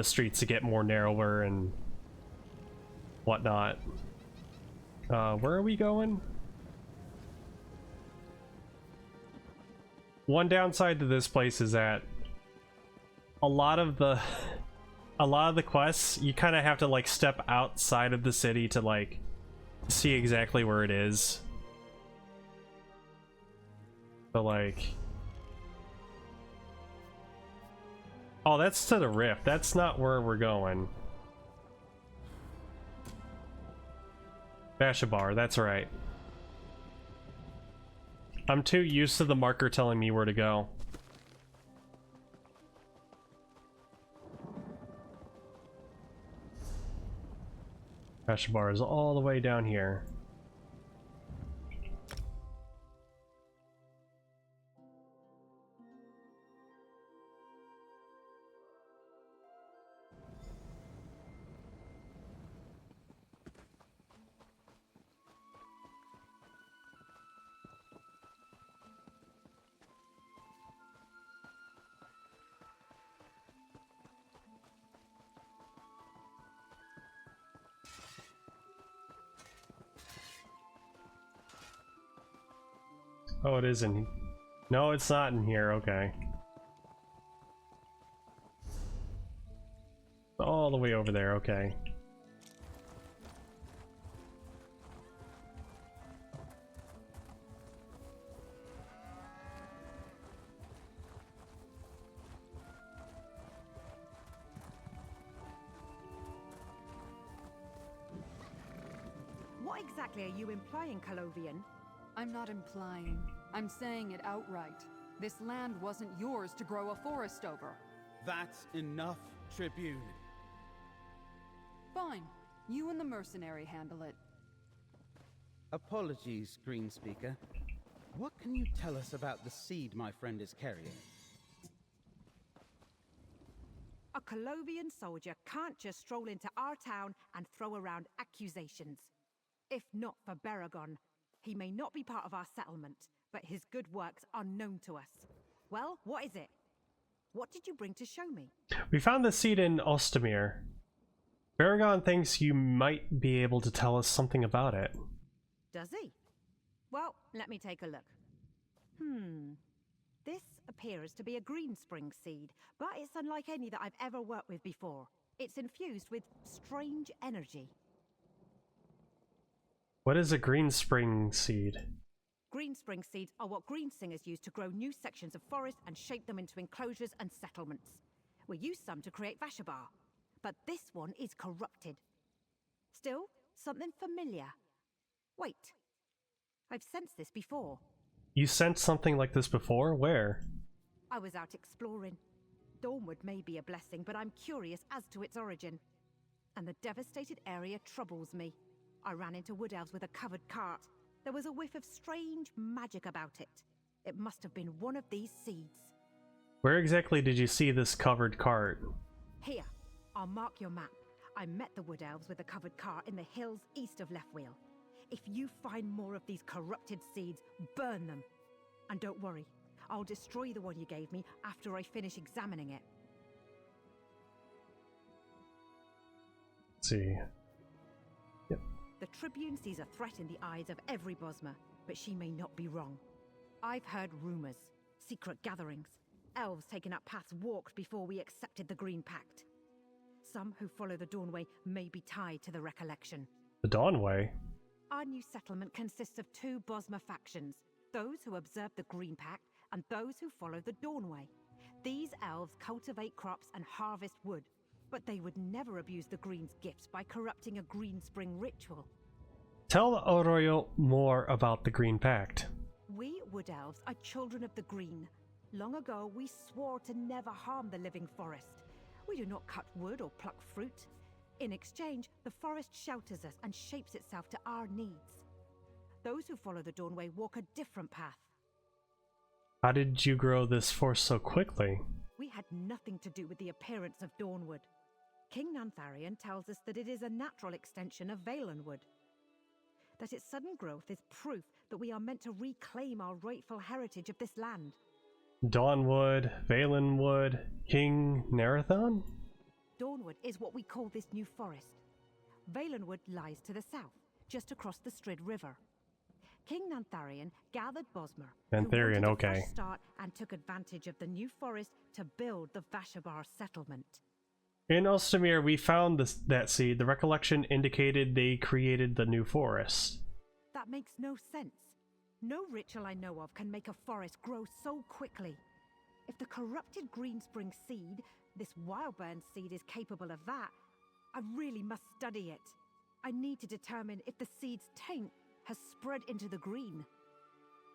streets to get more narrower and whatnot. Where are we going? One downside to this place is that a lot of the quests, you kind of have to like step outside of the city to like see exactly where it is. So like, oh, that's to the Rift. That's not where we're going. Vashabar, that's right. I'm too used to the marker telling me where to go. Vashabar is all the way down here. Oh, it is in... No, it's not in here. Okay. All the way over there. Okay. What exactly are you implying, Colovian? I'm not implying. I'm saying it outright. This land wasn't yours to grow a forest over. That's enough, Tribune. Fine. You and the mercenary handle it. Apologies, Greenspeaker. What can you tell us about the seed my friend is carrying? A Colovian soldier can't just stroll into our town and throw around accusations. If not for Baragon, he may not be part of our settlement, but his good works are known to us. Well, what is it? What did you bring to show me? We found the seed in Ostamir. Baragon thinks you might be able to tell us something about it. Does he? Well, let me take a look. This appears to be a green spring seed, but it's unlike any that I've ever worked with before. It's infused with strange energy. What is a green spring seed? Green spring seeds are what green singers use to grow new sections of forest and shape them into enclosures and settlements. We use some to create Vashabar, but this one is corrupted. Still, something familiar. Wait, I've sensed this before. You sensed something like this before? Where? I was out exploring. Dawnwood may be a blessing, but I'm curious as to its origin. And the devastated area troubles me. I ran into wood elves with a covered cart. There was a whiff of strange magic about it. It must have been one of these seeds. Where exactly did you see this covered cart? Here, I'll mark your map. I met the wood elves with a covered cart in the hills east of Leftwheel. If you find more of these corrupted seeds, burn them. And don't worry, I'll destroy the one you gave me after I finish examining it. Let's see. Yep. The Tribune sees a threat in the eyes of every Bosmer, but she may not be wrong. I've heard rumors, secret gatherings, elves taking up paths walked before we accepted the Green Pact. Some who follow the Dawnway may be tied to the Recollection. The Dawnway? Our new settlement consists of two Bosmer factions, those who observe the Green Pact and those who follow the Dawnway. These elves cultivate crops and harvest wood, but they would never abuse the Green's gifts by corrupting a Green Spring ritual. Tell the Oroyo more about the Green Pact. We Wood Elves are children of the Green. Long ago, we swore to never harm the living forest. We do not cut wood or pluck fruit. In exchange, the forest shelters us and shapes itself to our needs. Those who follow the Dawnway walk a different path. How did you grow this force so quickly? We had nothing to do with the appearance of Dawnwood. King Nantharian tells us that it is a natural extension of Valenwood. That its sudden growth is proof that we are meant to reclaim our rightful heritage of this land. Dawnwood, Valenwood, King Narathon? Dawnwood is what we call this new forest. Valenwood lies to the south, just across the Strid River. King Nantharian gathered Bosmer, Nantharian, who wanted okay. a fresh start and took advantage of the new forest to build the Vashabar settlement. In Ostamir, we found that seed. The recollection indicated they created the new forest. That makes no sense. No ritual I know of can make a forest grow so quickly. If the corrupted Greenspring seed, this Wildburn seed, is capable of that, I really must study it. I need to determine if the seed's taint has spread into the green.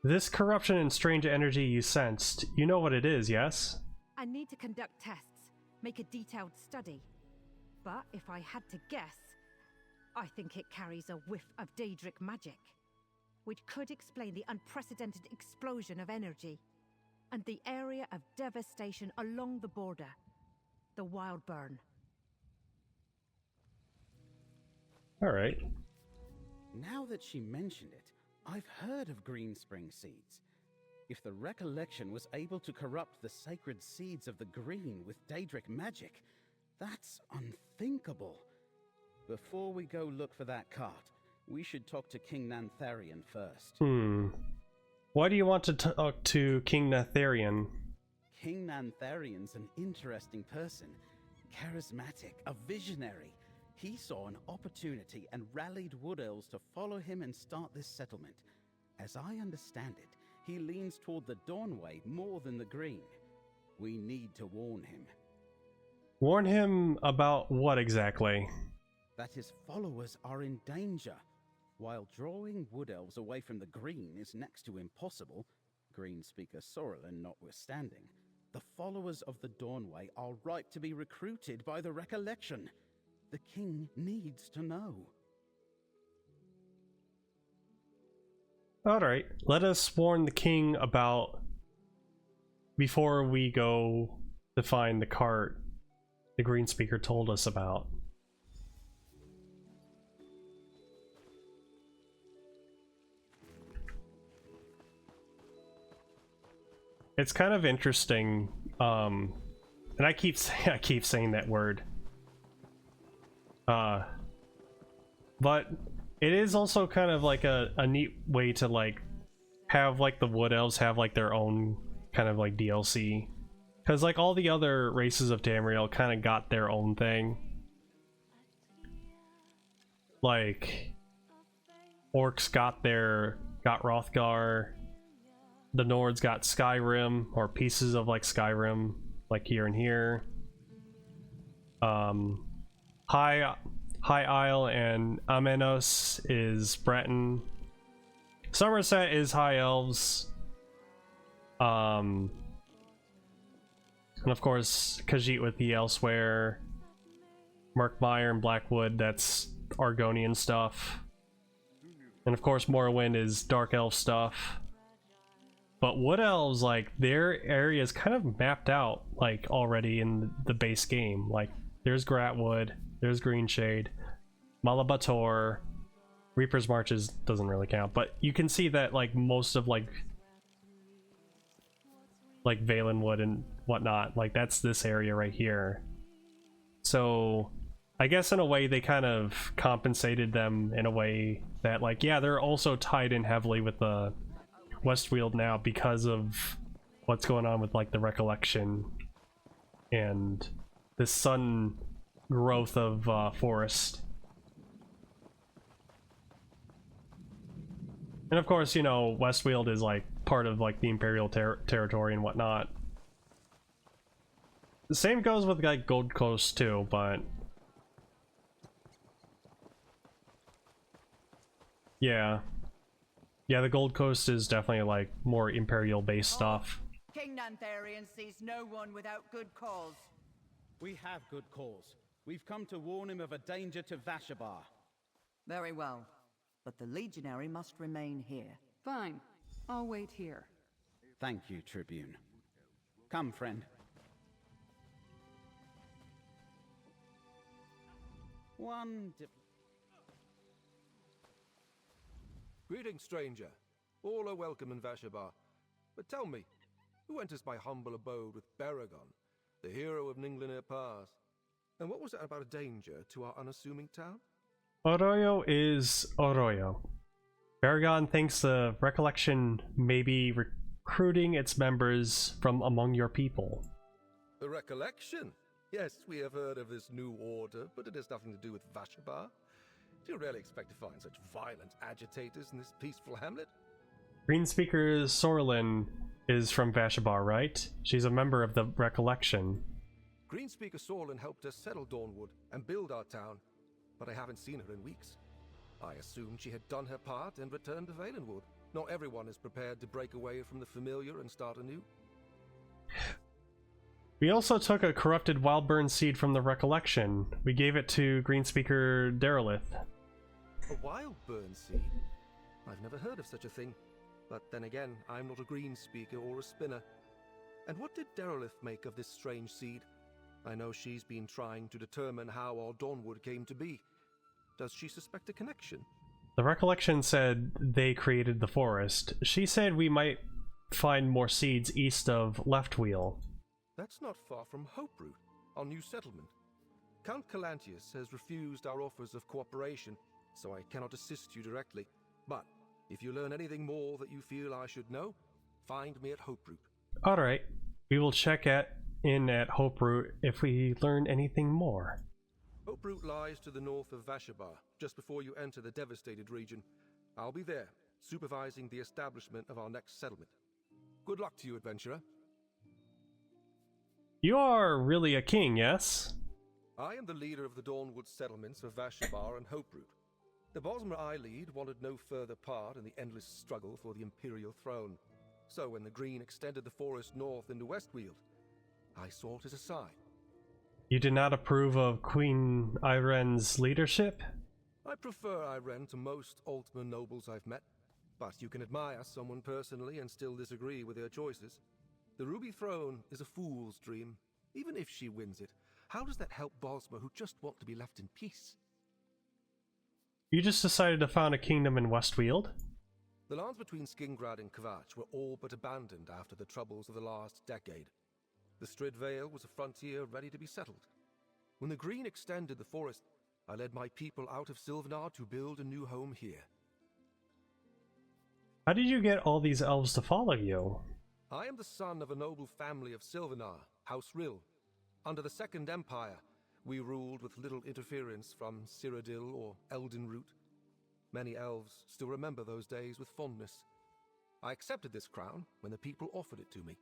This corruption and strange energy you sensed, you know what it is, yes? I need to conduct tests, make a detailed study. But if I had to guess, I think it carries a whiff of Daedric magic, which could explain the unprecedented explosion of energy and the area of devastation along the border, the Wildburn. Alright. Now that she mentioned it, I've heard of Greenspring seeds. If the recollection was able to corrupt the sacred seeds of the green with Daedric magic, that's unthinkable. Before we go look for that cart, we should talk to King Nantharian first. Why do you want to talk to King Natharian? King Nantharian's an interesting person. Charismatic, a visionary. He saw an opportunity and rallied Wood Elves to follow him and start this settlement. As I understand it, he leans toward the Dawnway more than the Green. We need to warn him. Warn him about what exactly? That his followers are in danger. While drawing Wood Elves away from the Green is next to impossible, Green speaker Sorrelin notwithstanding, the followers of the Dawnway are ripe to be recruited by the Recollection. The king needs to know. Alright, let us warn the king about before we go to find the cart the Green Speaker told us about. It's kind of interesting, and I keep saying that word. But it is also kind of like a neat way to like have like the Wood Elves have like their own kind of like DLC. Because like all the other races of Tamriel kind of got their own thing. Like Orcs got Hrothgar, the Nords got Skyrim, or pieces of like Skyrim, like here and here. High Isle and Amenos is Breton. Somerset is High Elves. And of course, Khajiit with the Elsewhere. Murkmire and Blackwood, that's Argonian stuff. And of course, Morrowind is Dark Elf stuff. But Wood Elves, like, their area is kind of mapped out, like, already in the base game. Like, there's Gratwood, there's Greenshade, Malabator, Reaper's Marches doesn't really count, but you can see that, like, most of, like Valenwood and whatnot, like, that's this area right here. So, I guess in a way they kind of compensated them in a way that, like, yeah, they're also tied in heavily with the Westweald now because of what's going on with, like, the Recollection and the sudden growth of forest. And of course, you know, Westweald is like part of like the Imperial territory and whatnot. The same goes with like Gold Coast too, but yeah, the Gold Coast is definitely like more Imperial based stuff. King Nantharian sees no one without good cause. We have good cause. We've come to warn him of a danger to Vashabar. Very well. But the legionary must remain here. Fine. I'll wait here. Thank you, Tribune. Come, friend. Greetings, stranger. All are welcome in Vashabar. But tell me, who enters my humble abode with Baragon, the hero of Ninglinir Pass? And what was it about a danger to our unassuming town? Arroyo is Arroyo. Baragon thinks the Recollection may be recruiting its members from among your people. The Recollection? Yes, we have heard of this new order, but it has nothing to do with Vashabar. Do you really expect to find such violent agitators in this peaceful hamlet? Greenspeaker Sorlin is from Vashabar, right? She's a member of the Recollection. Greenspeaker Sorlin helped us settle Dawnwood and build our town, but I haven't seen her in weeks. I assumed she had done her part and returned to Valenwood. Not everyone is prepared to break away from the familiar and start anew. We also took a corrupted Wildburn seed from the Recollection. We gave it to Greenspeaker Derelith. A Wildburn seed? I've never heard of such a thing. But then again, I'm not a Greenspeaker or a spinner. And what did Derelith make of this strange seed? I know she's been trying to determine how our Dawnwood came to be. Does she suspect a connection? The Recollection said they created the forest. She said we might find more seeds east of Leftwheel. That's not far from Hoperoot, our new settlement. Count Calantius has refused our offers of cooperation, so I cannot assist you directly. But If you learn anything more that you feel I should know, find me at Hoperoot. Alright, we will check in at Hoperoot if we learn anything more. Hoperoot lies to the north of Vashabar, just before you enter the devastated region. I'll be there, supervising the establishment of our next settlement. Good luck to you, adventurer. You are really a king, yes? I am the leader of the Dawnwood settlements of Vashabar and Hoperoot. The Bosmer I lead wanted no further part in the endless struggle for the Imperial throne. So when the Green extended the forest north into Westweald, I sought his aside. You did not approve of Queen Iren's leadership? I prefer Iren to most Altman nobles I've met, but you can admire someone personally and still disagree with their choices. The Ruby Throne is a fool's dream. Even if she wins it, how does that help Bosmer who just want to be left in peace? You just decided to found a kingdom in Westweald? The lands between Skingrad and Kvatch were all but abandoned after the troubles of the last decade. The Strid Vale was a frontier ready to be settled. When the Green extended the forest, I led my people out of Sylvanar to build a new home here. How did you get all these elves to follow you? I am the son of a noble family of Sylvanar, House Rill. Under the Second Empire, we ruled with little interference from Cyrodiil or Eldenroot. Many elves still remember those days with fondness. I accepted this crown when the people offered it to me.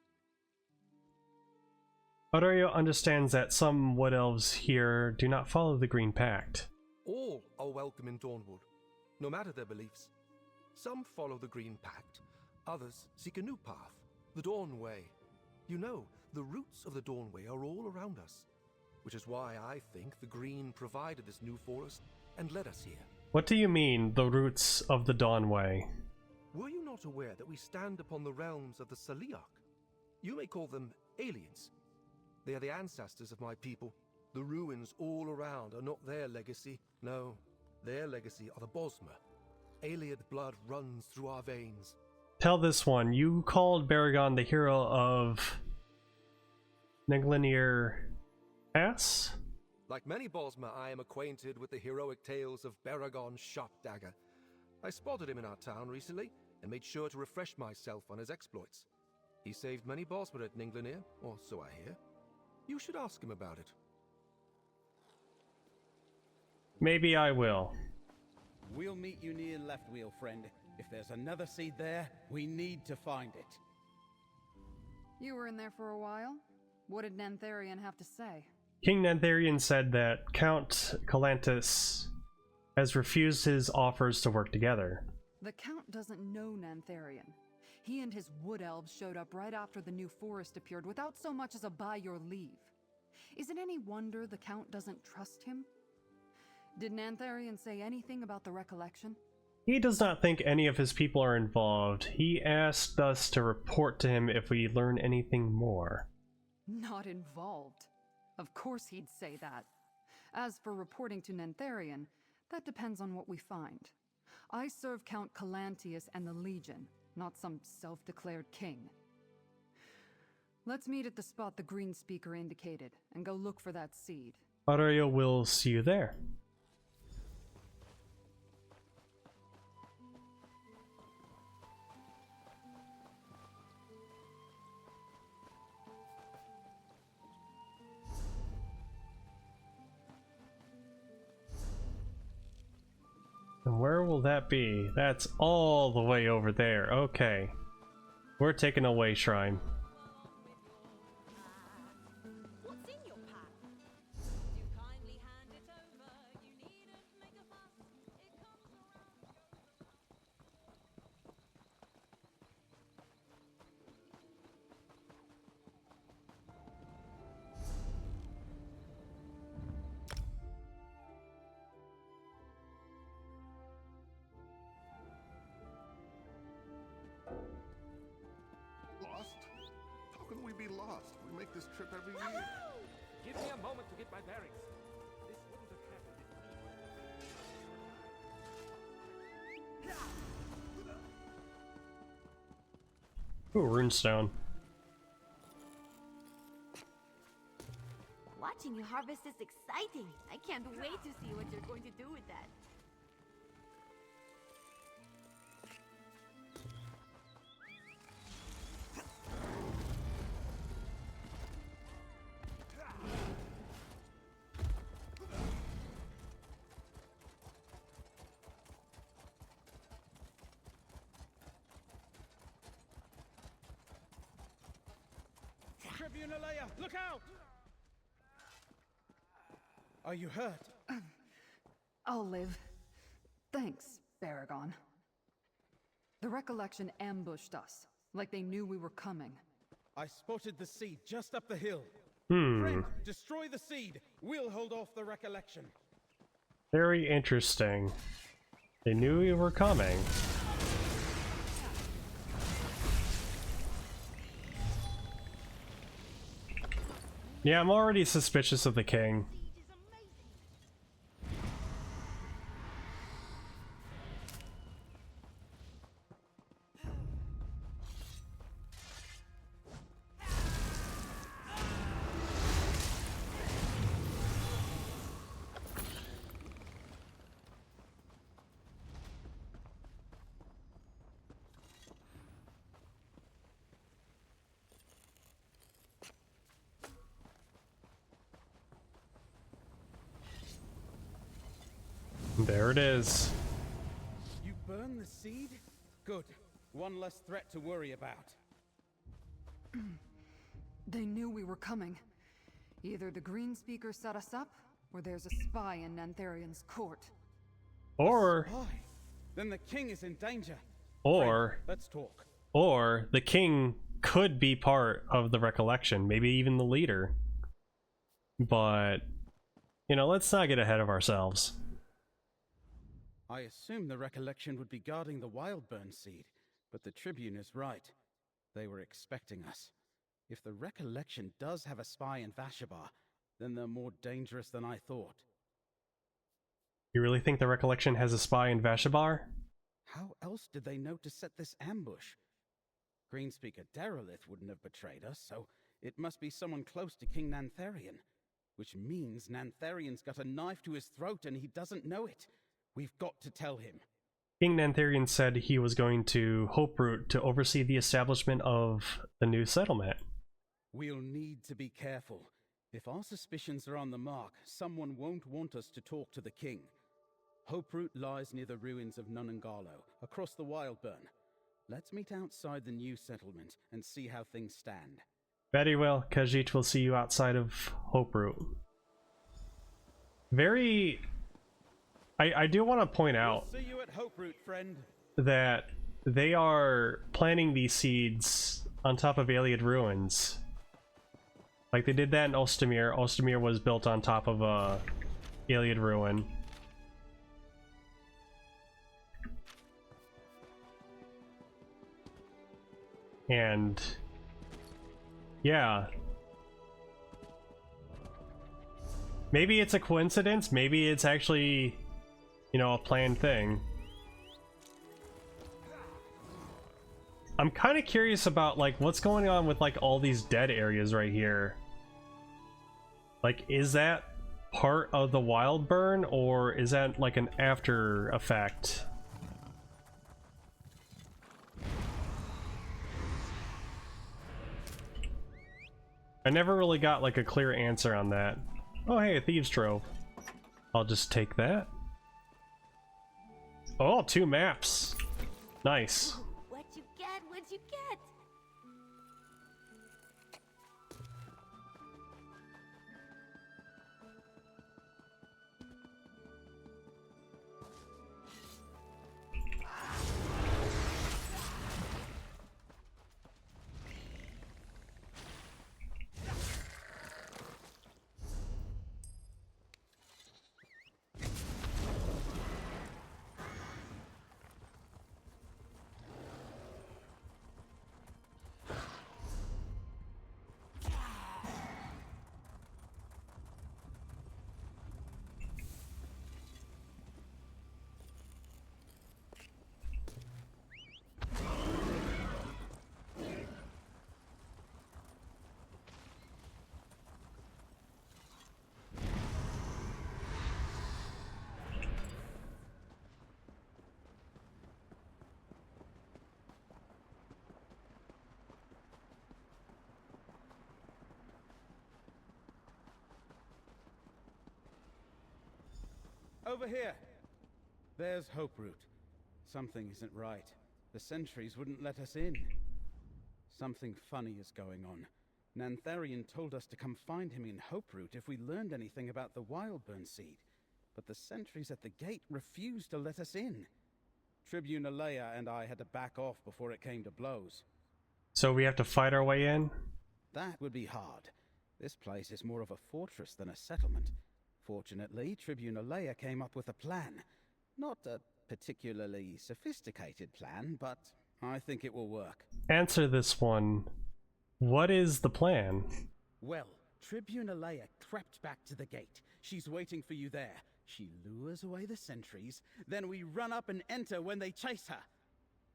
Odario understands that some Wood Elves here do not follow the Green Pact. All are welcome in Dawnwood, no matter their beliefs. Some follow the Green Pact, others seek a new path, the Dawn Way. You know, the roots of the Dawn Way are all around us, which is why I think the Green provided this new forest and led us here. What do you mean, the roots of the Dawn Way? Were you not aware that we stand upon the realms of the Saliarch? You may call them aliens. They are the ancestors of my people. The ruins all around are not their legacy. No, their legacy are the Bosmer. Ayleid blood runs through our veins. Tell this one, you called Baragon the hero of Neglinier Pass? Like many Bosmer, I am acquainted with the heroic tales of Baragon Sharpdagger. I spotted him in our town recently and made sure to refresh myself on his exploits. He saved many Bosmer at Neglinier, or so I hear. You should ask him about it. Maybe I will. We'll meet you near Leftwheel, friend. If there's another seed there, we need to find it. You were in there for a while? What did Nantharian have to say? King Nantharian said that Count Calantis has refused his offers to work together. The Count doesn't know Nantharian. He and his wood elves showed up right after the new forest appeared without so much as a by your leave. Is it any wonder the Count doesn't trust him? Did Nantharian say anything about the recollection? He does not think any of his people are involved. He asked us to report to him if we learn anything more. Not involved. Of course he'd say that. As for reporting to Nantharian, that depends on what we find. I serve Count Calantius and the Legion, not some self-declared king. Let's meet at the spot the Green Speaker indicated, and go look for that seed. Odario will see you there. And where will that be? That's all the way over there. Okay. We're taking away Shrine. What's in your pack? Do kindly hand it over. You needn't make a fuss. It comes Lost? How can we be lost? We make this trip every year. Give me a moment to get my bearings. This wouldn't have happened. Ooh, runestone. Watching you harvest is exciting. I can't wait to see what you're going to do with that. Tribune Alea, look out! Are you hurt? I'll live. Thanks, Baragon. The Recollection ambushed us, like they knew we were coming. I spotted the seed just up the hill. Hmm. Friend, destroy the seed. We'll hold off the Recollection. Very interesting. They knew we were coming. Yeah, I'm already suspicious of the king. There it is. You burn the seed? Good. One less threat to worry about. They knew we were coming. Either the Green Speaker set us up, or there's a spy in Nantharian's court. Or... Spy? Then the king is in danger. Or... Friend, let's talk. Or the king could be part of the Recollection, maybe even the leader. But, you know, let's not get ahead of ourselves. I assumed the Recollection would be guarding the Wildburn seed, but the Tribune is right. They were expecting us. If the Recollection does have a spy in Vashabar, then they're more dangerous than I thought. You really think the Recollection has a spy in Vashabar? How else did they know to set this ambush? Greenspeaker Derelith wouldn't have betrayed us, so it must be someone close to King Nantharian. Which means Nantharian's got a knife to his throat and he doesn't know it. We've got to tell him. King Nantharian said he was going to Hoperoot to oversee the establishment of the new settlement. We'll need to be careful. If our suspicions are on the mark, someone won't want us to talk to the king. Hoperoot lies near the ruins of Nunangalo, across the Wildburn. Let's meet outside the new settlement and see how things stand. Very well, Khajiit will see you outside of Hoperoot. Very... I do want to point out See you at Hoperoot, friend. that they are planting these seeds on top of Iliad ruins. Like they did that in Ostamir. Ostamir was built on top of a Iliad ruin. And yeah. Maybe it's a coincidence, maybe it's actually, you know, a planned thing. I'm kind of curious about like what's going on with like all these dead areas right here. Like, is that part of the Wildburn or is that like an after effect? I never really got like a clear answer on that. Oh hey, a thieves trove. I'll just take that. Oh, 2 maps. Nice. What you get, what you get? Over here. There's Hoperoot. Something isn't right. The sentries wouldn't let us in. Something funny is going on. Nantharian told us to come find him in Hoperoot if we learned anything about the Wildburn seed, but the sentries at the gate refused to let us in. Tribune Alea and I had to back off before it came to blows. So we have to fight our way in? That would be hard. This place is more of a fortress than a settlement. Fortunately, Tribune Alea came up with a plan. Not a particularly sophisticated plan, but I think it will work. Answer this one. What is the plan? Well, Tribune Alea crept back to the gate. She's waiting for you there. She lures away the sentries, then we run up and enter when they chase her.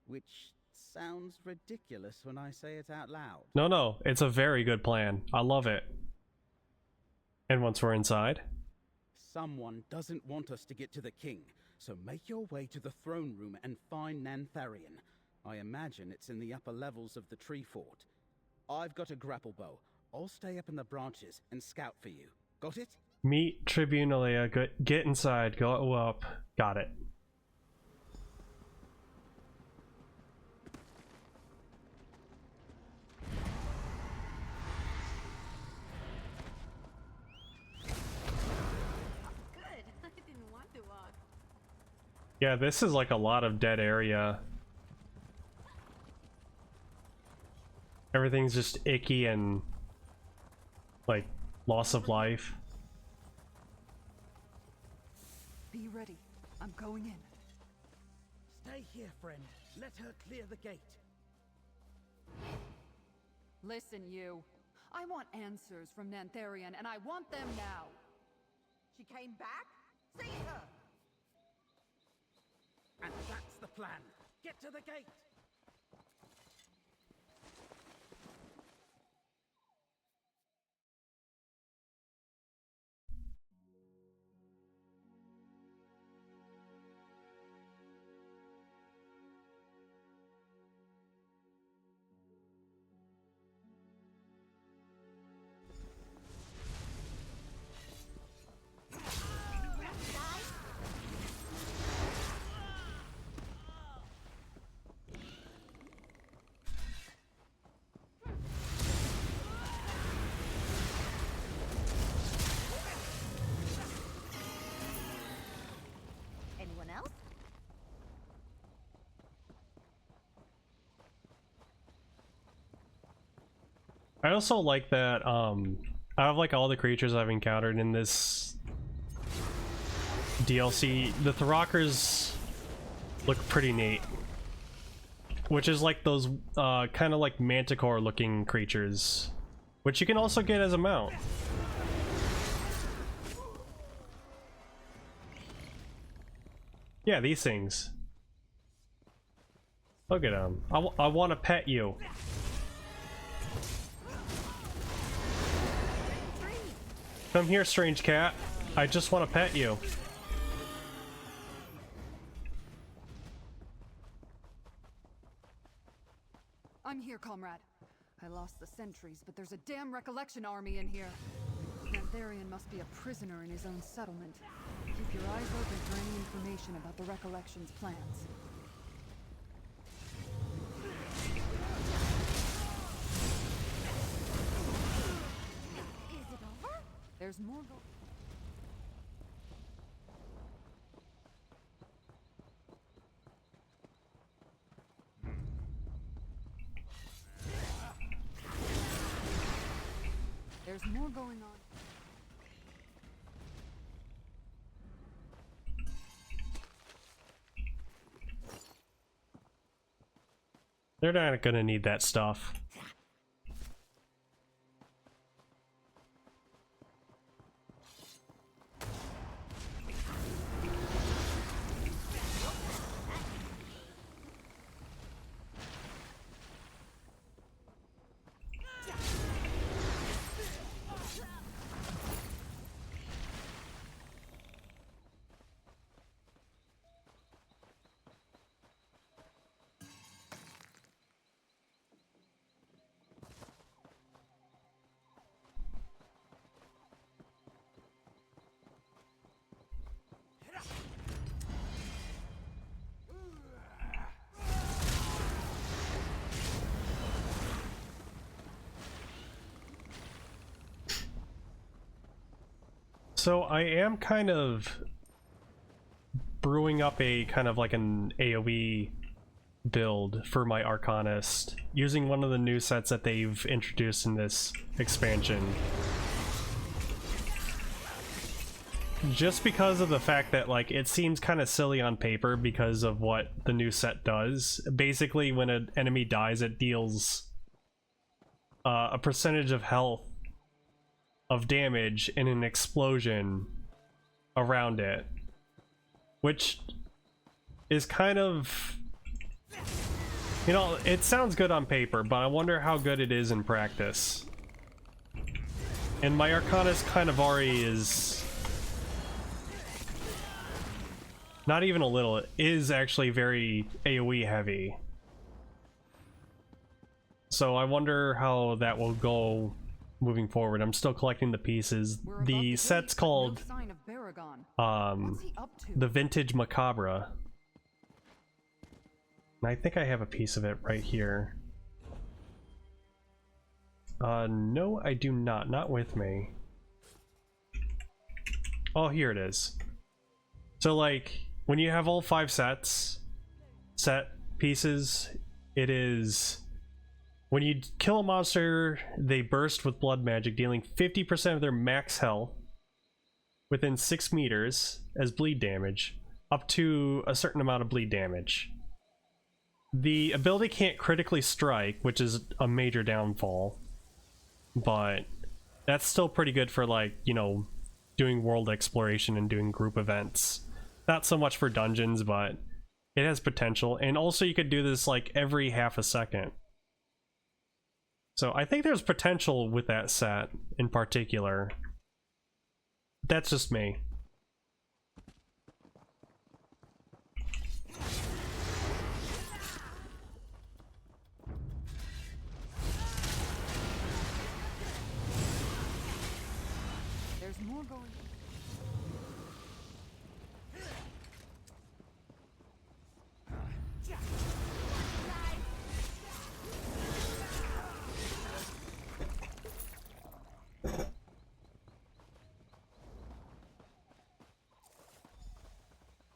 Which sounds ridiculous when I say it out loud. No, it's a very good plan. I love it. And once we're inside? Someone doesn't want us to get to the king, so make your way to the throne room and find Nantharian. I imagine it's in the upper levels of the tree fort. I've got a grapple bow. I'll stay up in the branches and scout for you. Got it? Meet Tribune Alea. Get inside. Go up. Got it. Yeah, this is like a lot of dead area. Everything's just icky and like loss of life. Be ready. I'm going in. Stay here, friend. Let her clear the gate. Listen, you. I want answers from Nantharian, and I want them now. She came back? Seize her! And that's the plan. Get to the gate! Anyone else? I also like that out of like all the creatures I've encountered in this DLC, the Throckers look pretty neat. Which is like those kind of like manticore looking creatures, which you can also get as a mount. Yeah, these things. Look at them. I want to pet you. Come here, strange cat. I just want to pet you. I'm here, comrade. I lost the sentries, but there's a damn recollection army in here. Nantharian must be a prisoner in his own settlement. Keep your eyes open for any information about the recollection's plans. Is it over? There's more There's more going on. They're not gonna need that stuff. So I am kind of brewing up a kind of like an AoE build for my Arcanist using one of the new sets that they've introduced in this expansion. Just because of the fact that like it seems kind of silly on paper because of what the new set does. Basically, when an enemy dies, it deals a percentage of health of damage in an explosion around it, which is kind of, you know, it sounds good on paper, but I wonder how good it is in practice. And my Arcanist kind of already is not even a little, it is actually very AoE heavy. So I wonder how that will go moving forward. I'm still collecting the pieces. The set's called the Vintage Macabre. And I think I have a piece of it right here. No, I do not. Not with me. Oh, here it is. So, like, when you have all 5 set pieces, it is... When you kill a monster, they burst with blood magic, dealing 50% of their max health within 6 meters as bleed damage, up to a certain amount of bleed damage. The ability can't critically strike, which is a major downfall, but that's still pretty good for, like, you know, doing world exploration and doing group events. Not so much for dungeons, but it has potential. And also you could do this like every half a second. So I think there's potential with that set in particular. That's just me. There's more going.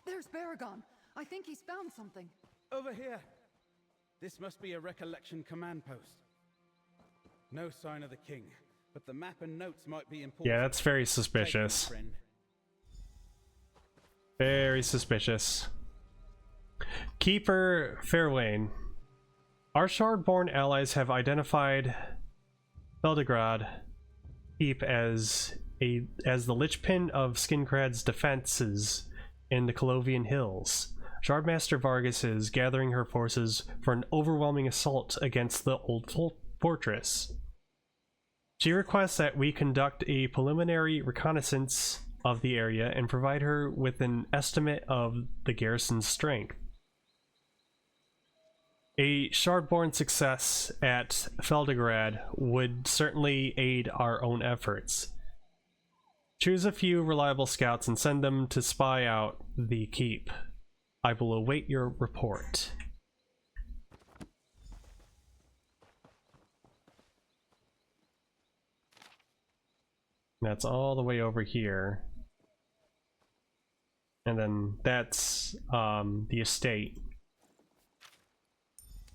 There's Baragon. I think he's found something. Over here. This must be a recollection command post. No sign of the king, but the map and notes might be important. Yeah, that's very suspicious. Very suspicious. Keeper Fairwain. Our Shardborn allies have identified Feldegrad Keep as the linchpin of Skincrad's defenses in the Colovian Hills. Shardmaster Vargas is gathering her forces for an overwhelming assault against the old fortress. She requests that we conduct a preliminary reconnaissance of the area and provide her with an estimate of the garrison's strength. A Shardborn success at Feldegrad would certainly aid our own efforts. Choose a few reliable scouts and send them to spy out the keep. I will await your report. That's all the way over here. And then that's the estate.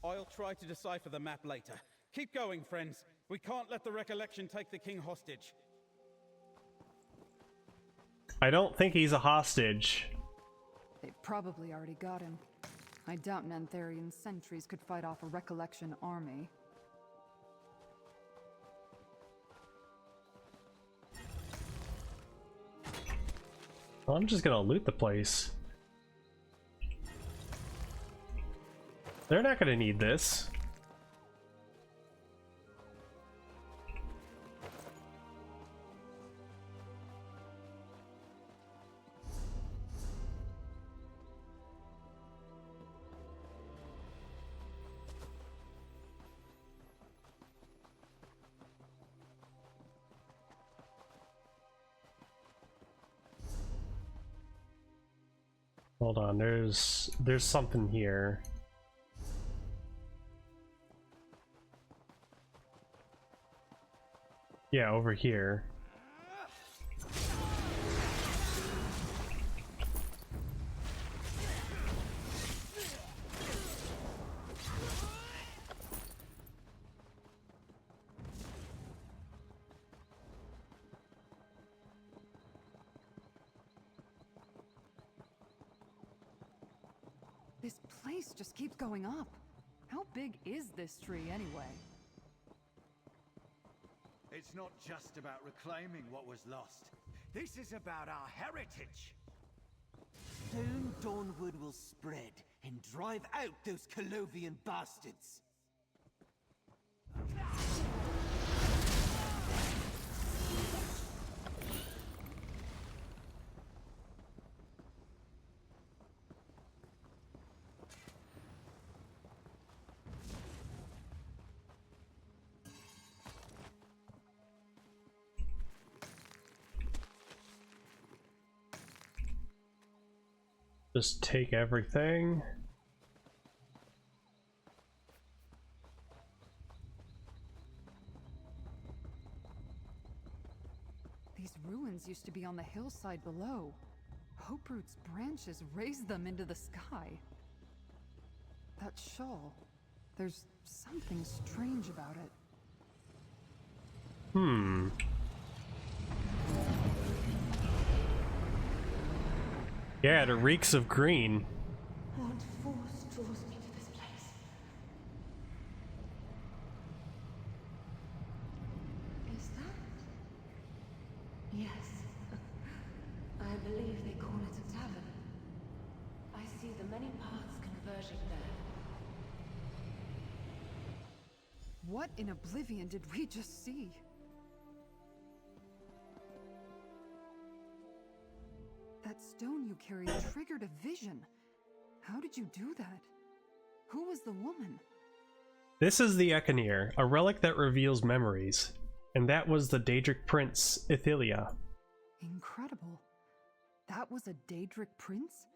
I'll try to decipher the map later. Keep going, friends. We can't let the recollection take the king hostage. I don't think he's a hostage. They probably already got him. I doubt Nantharian sentries could fight off a recollection army. Well, I'm just gonna loot the place. They're not gonna need this. Hold on, there's something here. Yeah, over here. This place just keeps going up. How big is this tree anyway? It's not just about reclaiming what was lost. This is about our heritage. Soon Dawnwood will spread and drive out those Colovian bastards. Just take everything. These ruins used to be on the hillside below. Hoperoot's branches raised them into the sky. That shawl, there's something strange about it. Yeah, it reeks of green. What force draws me to this place? Is that? Yes. I believe they call it a tavern. I see the many paths converging there. What in oblivion did we just see? That stone you carried triggered a vision. How did you do that? Who was the woman? This is the Echoneer, a relic that reveals memories. And that was the Daedric Prince, Ithelia. Incredible. That was a Daedric prince?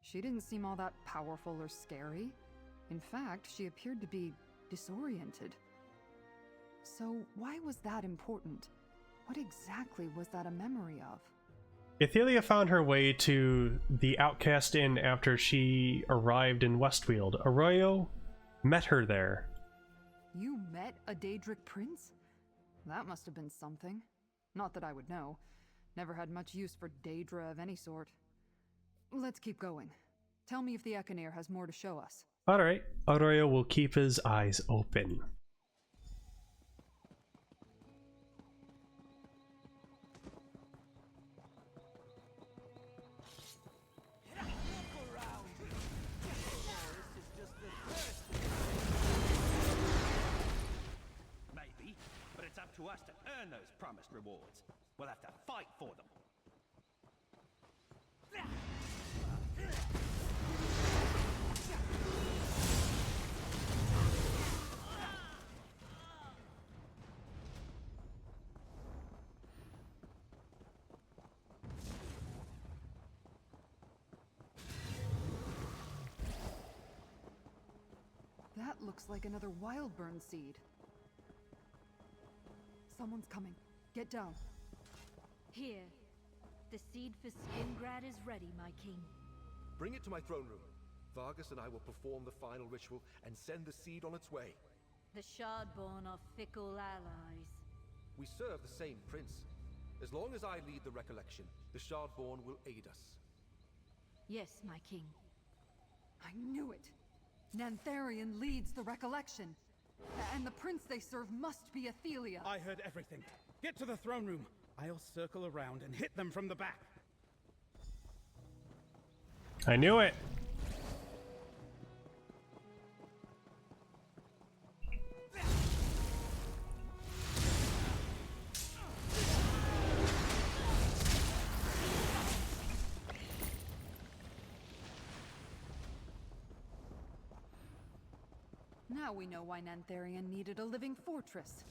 She didn't seem all that powerful or scary. In fact, she appeared to be disoriented. So why was that important? What exactly was that a memory of? Ithelia found her way to the Outcast Inn after she arrived in Westfield. Arroyo met her there. You met a Daedric prince? That must have been something. Not that I would know. Never had much use for Daedra of any sort. Let's keep going. Tell me if the Echoneer has more to show us. Alright, Arroyo will keep his eyes open. Maybe, but it's up to us to earn those promised rewards. We'll have to fight for them. That looks like another Wildburn seed. Someone's coming. Get down. Here. The seed for Skingrad is ready, my king. Bring it to my throne room. Vargas and I will perform the final ritual and send the seed on its way. The Shardborn are fickle allies. We serve the same prince. As long as I lead the recollection, the Shardborn will aid us. Yes, my king. I knew it. Nantharion leads the recollection. And the prince they serve must be Ithelia. I heard everything. Get to the throne room. I'll circle around and hit them from the back. I knew it. Now we know why Nantharion needed a living fortress.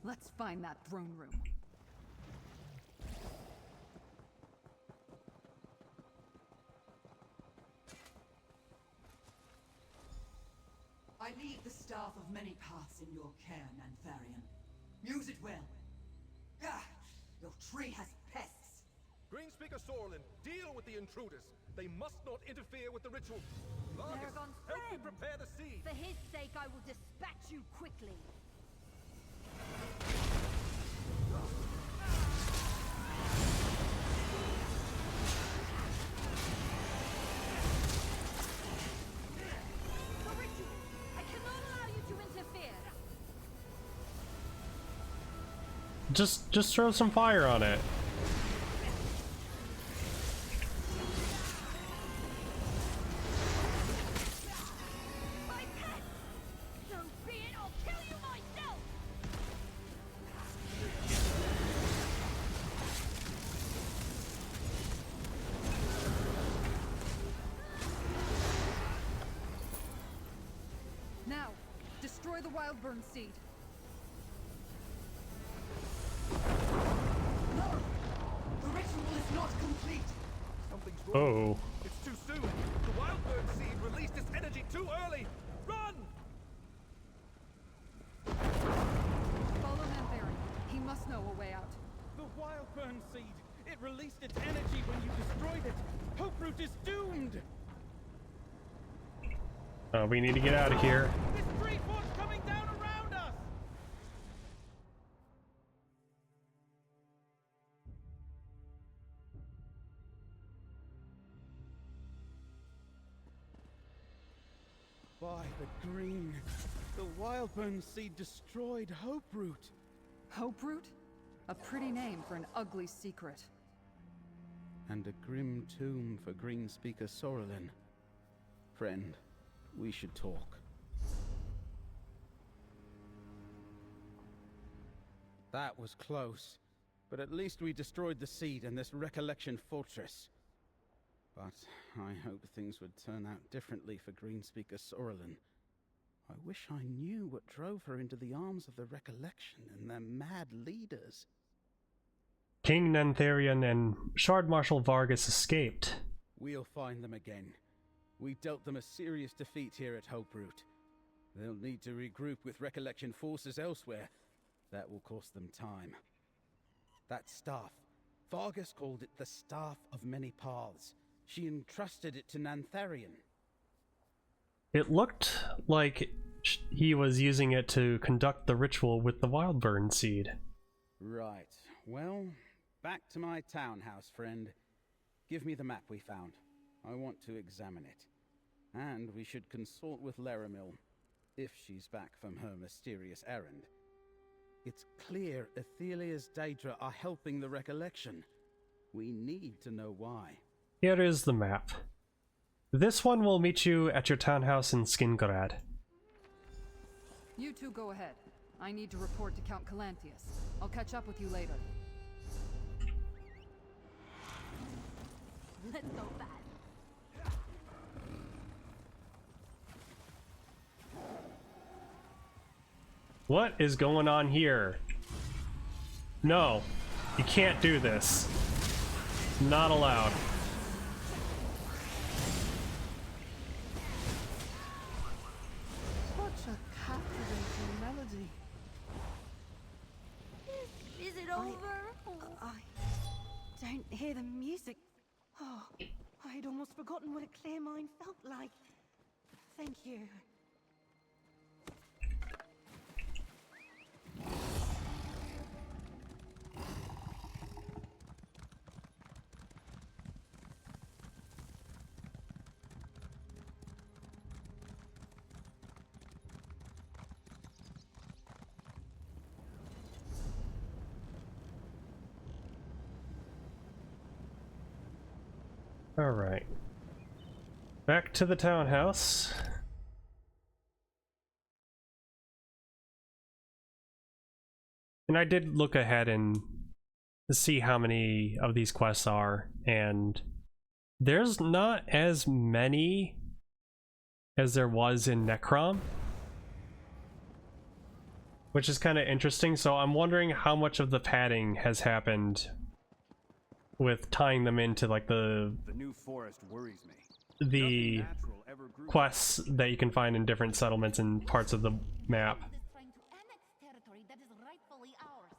Let's find that throne room. I leave the staff of many paths in your care, Nantharion. Use it well. Ah, your tree has pests. Greenspeaker Sorlin, deal with the intruders. They must not interfere with the ritual. Vargas, Aragon's help me friend. prepare the seed. For his sake, I will dispatch you quickly. Just throw some fire on it. Now, destroy the Wildburn seed. No! The ritual is not complete! Something's wrong. Oh. It's too soon. The Wildburn seed released its energy too early. Run! Follow Nantharian. He must know a way out. The Wildburn seed! It released its energy when you destroyed it! Hoperoot is doomed! We need to get out of here. This tree fort's coming down around us! By the green, the Wildburn seed destroyed Hoperoot. Hoperoot? A pretty name for an ugly secret. And a grim tomb for Greenspeaker Sorrelin. Friend, we should talk. That was close, but at least we destroyed the seed and this recollection fortress. But I hope things would turn out differently for Greenspeaker Sorrelin. I wish I knew what drove her into the arms of the recollection and their mad leaders. King Nantharian and Shard Marshal Vargas escaped. We'll find them again. We dealt them a serious defeat here at Hoperoot. They'll need to regroup with Recollection forces elsewhere. That will cost them time. That staff, Vargas called it the Staff of Many Paths. She entrusted it to Nantharian. It looked like he was using it to conduct the ritual with the Wildburn seed. Right. Well, back to my townhouse, friend. Give me the map we found. I want to examine it. And we should consult with Laramil, if she's back from her mysterious errand. It's clear Athelia's Daedra are helping the recollection. We need to know why. Here is the map. This one will meet you at your townhouse in Skingrad. You two go ahead. I need to report to Count Calantheus. I'll catch up with you later. Let's go fast. What is going on here? No, you can't do this. Not allowed. Such a captivating melody. Is it over? I don't hear the music. Oh, I'd almost forgotten what a clear mind felt like. Thank you. All right. Back to the townhouse. And I did look ahead and see how many of these quests are, and there's not as many as there was in Necrom, which is kind of interesting. So I'm wondering how much of the padding has happened with tying them into like the new forest worries me. The quests that you can find in different settlements and parts of the map. Trying to annex territory that is rightfully ours.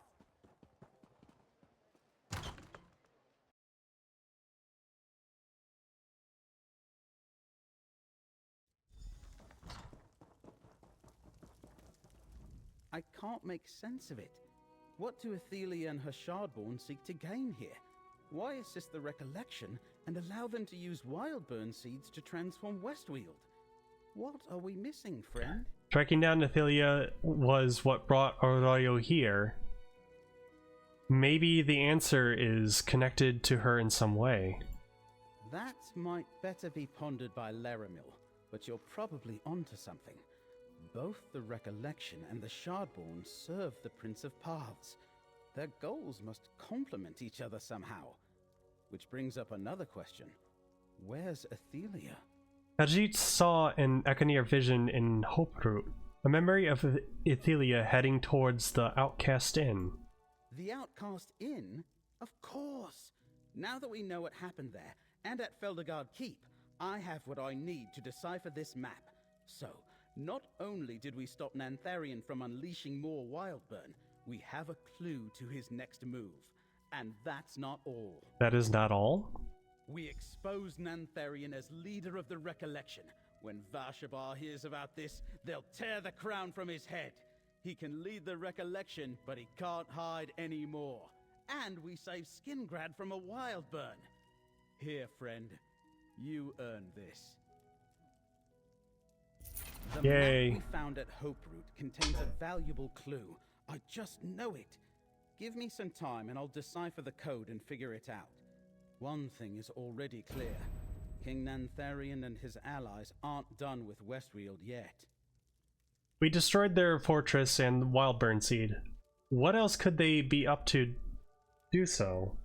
I can't make sense of it. What do Athelia and her Shardborn seek to gain here? Why assist the recollection and allow them to use Wildburn seeds to transform Westweald? What are we missing, friend? Tracking down Athelia was what brought Arroyo here. Maybe the answer is connected to her in some way. That might better be pondered by Laramil, but you're probably onto something. Both the Recollection and the Shardborn serve the Prince of Paths. Their goals must complement each other somehow. Which brings up another question. Where's Athelia? Khajiit saw an Econir vision in Hoperoot, a memory of Athelia heading towards the Outcast Inn. The Outcast Inn? Of course! Now that we know what happened there, and at Feldergard Keep, I have what I need to decipher this map. So, not only did we stop Nantharian from unleashing more Wildburn, we have a clue to his next move. And that's not all. That is not all? We exposed Nantharian as leader of the Recollection. When Vashabar hears about this, they'll tear the crown from his head. He can lead the Recollection, but he can't hide anymore. And we save Skingrad from a Wildburn. Here, friend. You earned this. The Yay. map we found at Hoperoot contains a valuable clue. I just know it. Give me some time and I'll decipher the code and figure it out. One thing is already clear. King Nantharian and his allies aren't done with Westweald yet. We destroyed their fortress and Wildburn Seed. What else could they be up to do so?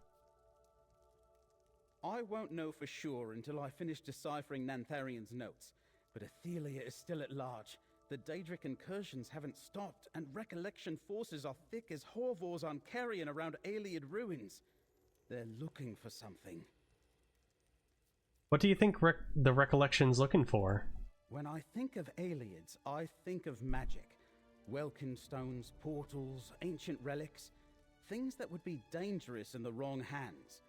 I won't know for sure until I finish deciphering Nantharian's notes, but Athelia is still at large. The Daedric incursions haven't stopped, and Recollection forces are thick as Horvors on Carrion around Ayleid ruins. They're looking for something. What do you think the Recollection's looking for? When I think of Ayleids, I think of magic. Welkin stones, portals, ancient relics. Things that would be dangerous in the wrong hands.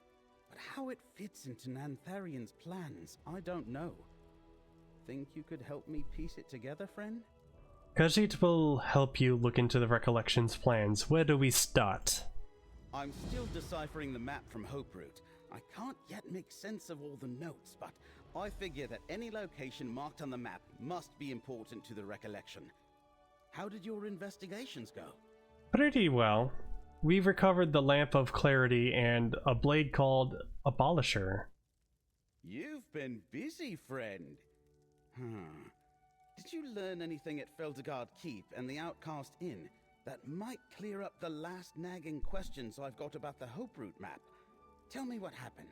But how it fits into Nantharian's plans, I don't know. Think you could help me piece it together, friend? Khajiit will help you look into the Recollection's plans. Where do we start? I'm still deciphering the map from Hoperoot. I can't yet make sense of all the notes, but I figure that any location marked on the map must be important to the Recollection. How did your investigations go? Pretty well. We recovered the Lamp of Clarity and a blade called Abolisher. You've been busy, friend. Did you learn anything at Feldergard Keep and the Outcast Inn that might clear up the last nagging questions I've got about the Hoperoot map? Tell me what happened.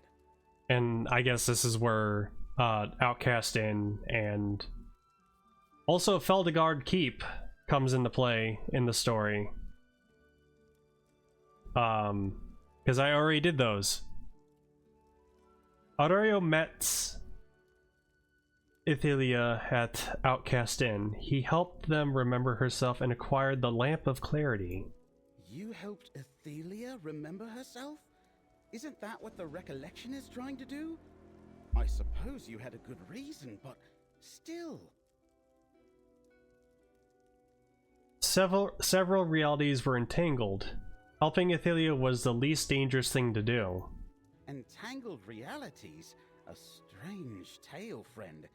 And I guess this is where Outcast Inn and also Feldergard Keep comes into play in the story. Because I already did those. Aurelio met Athelia at Outcast Inn. He helped them remember herself and acquired the Lamp of Clarity. You helped Athelia remember herself? Isn't that what the Recollection is trying to do? I suppose you had a good reason, but still. Several realities were entangled. Helping Athelia was the least dangerous thing to do. Entangled realities? A strange tale, friend.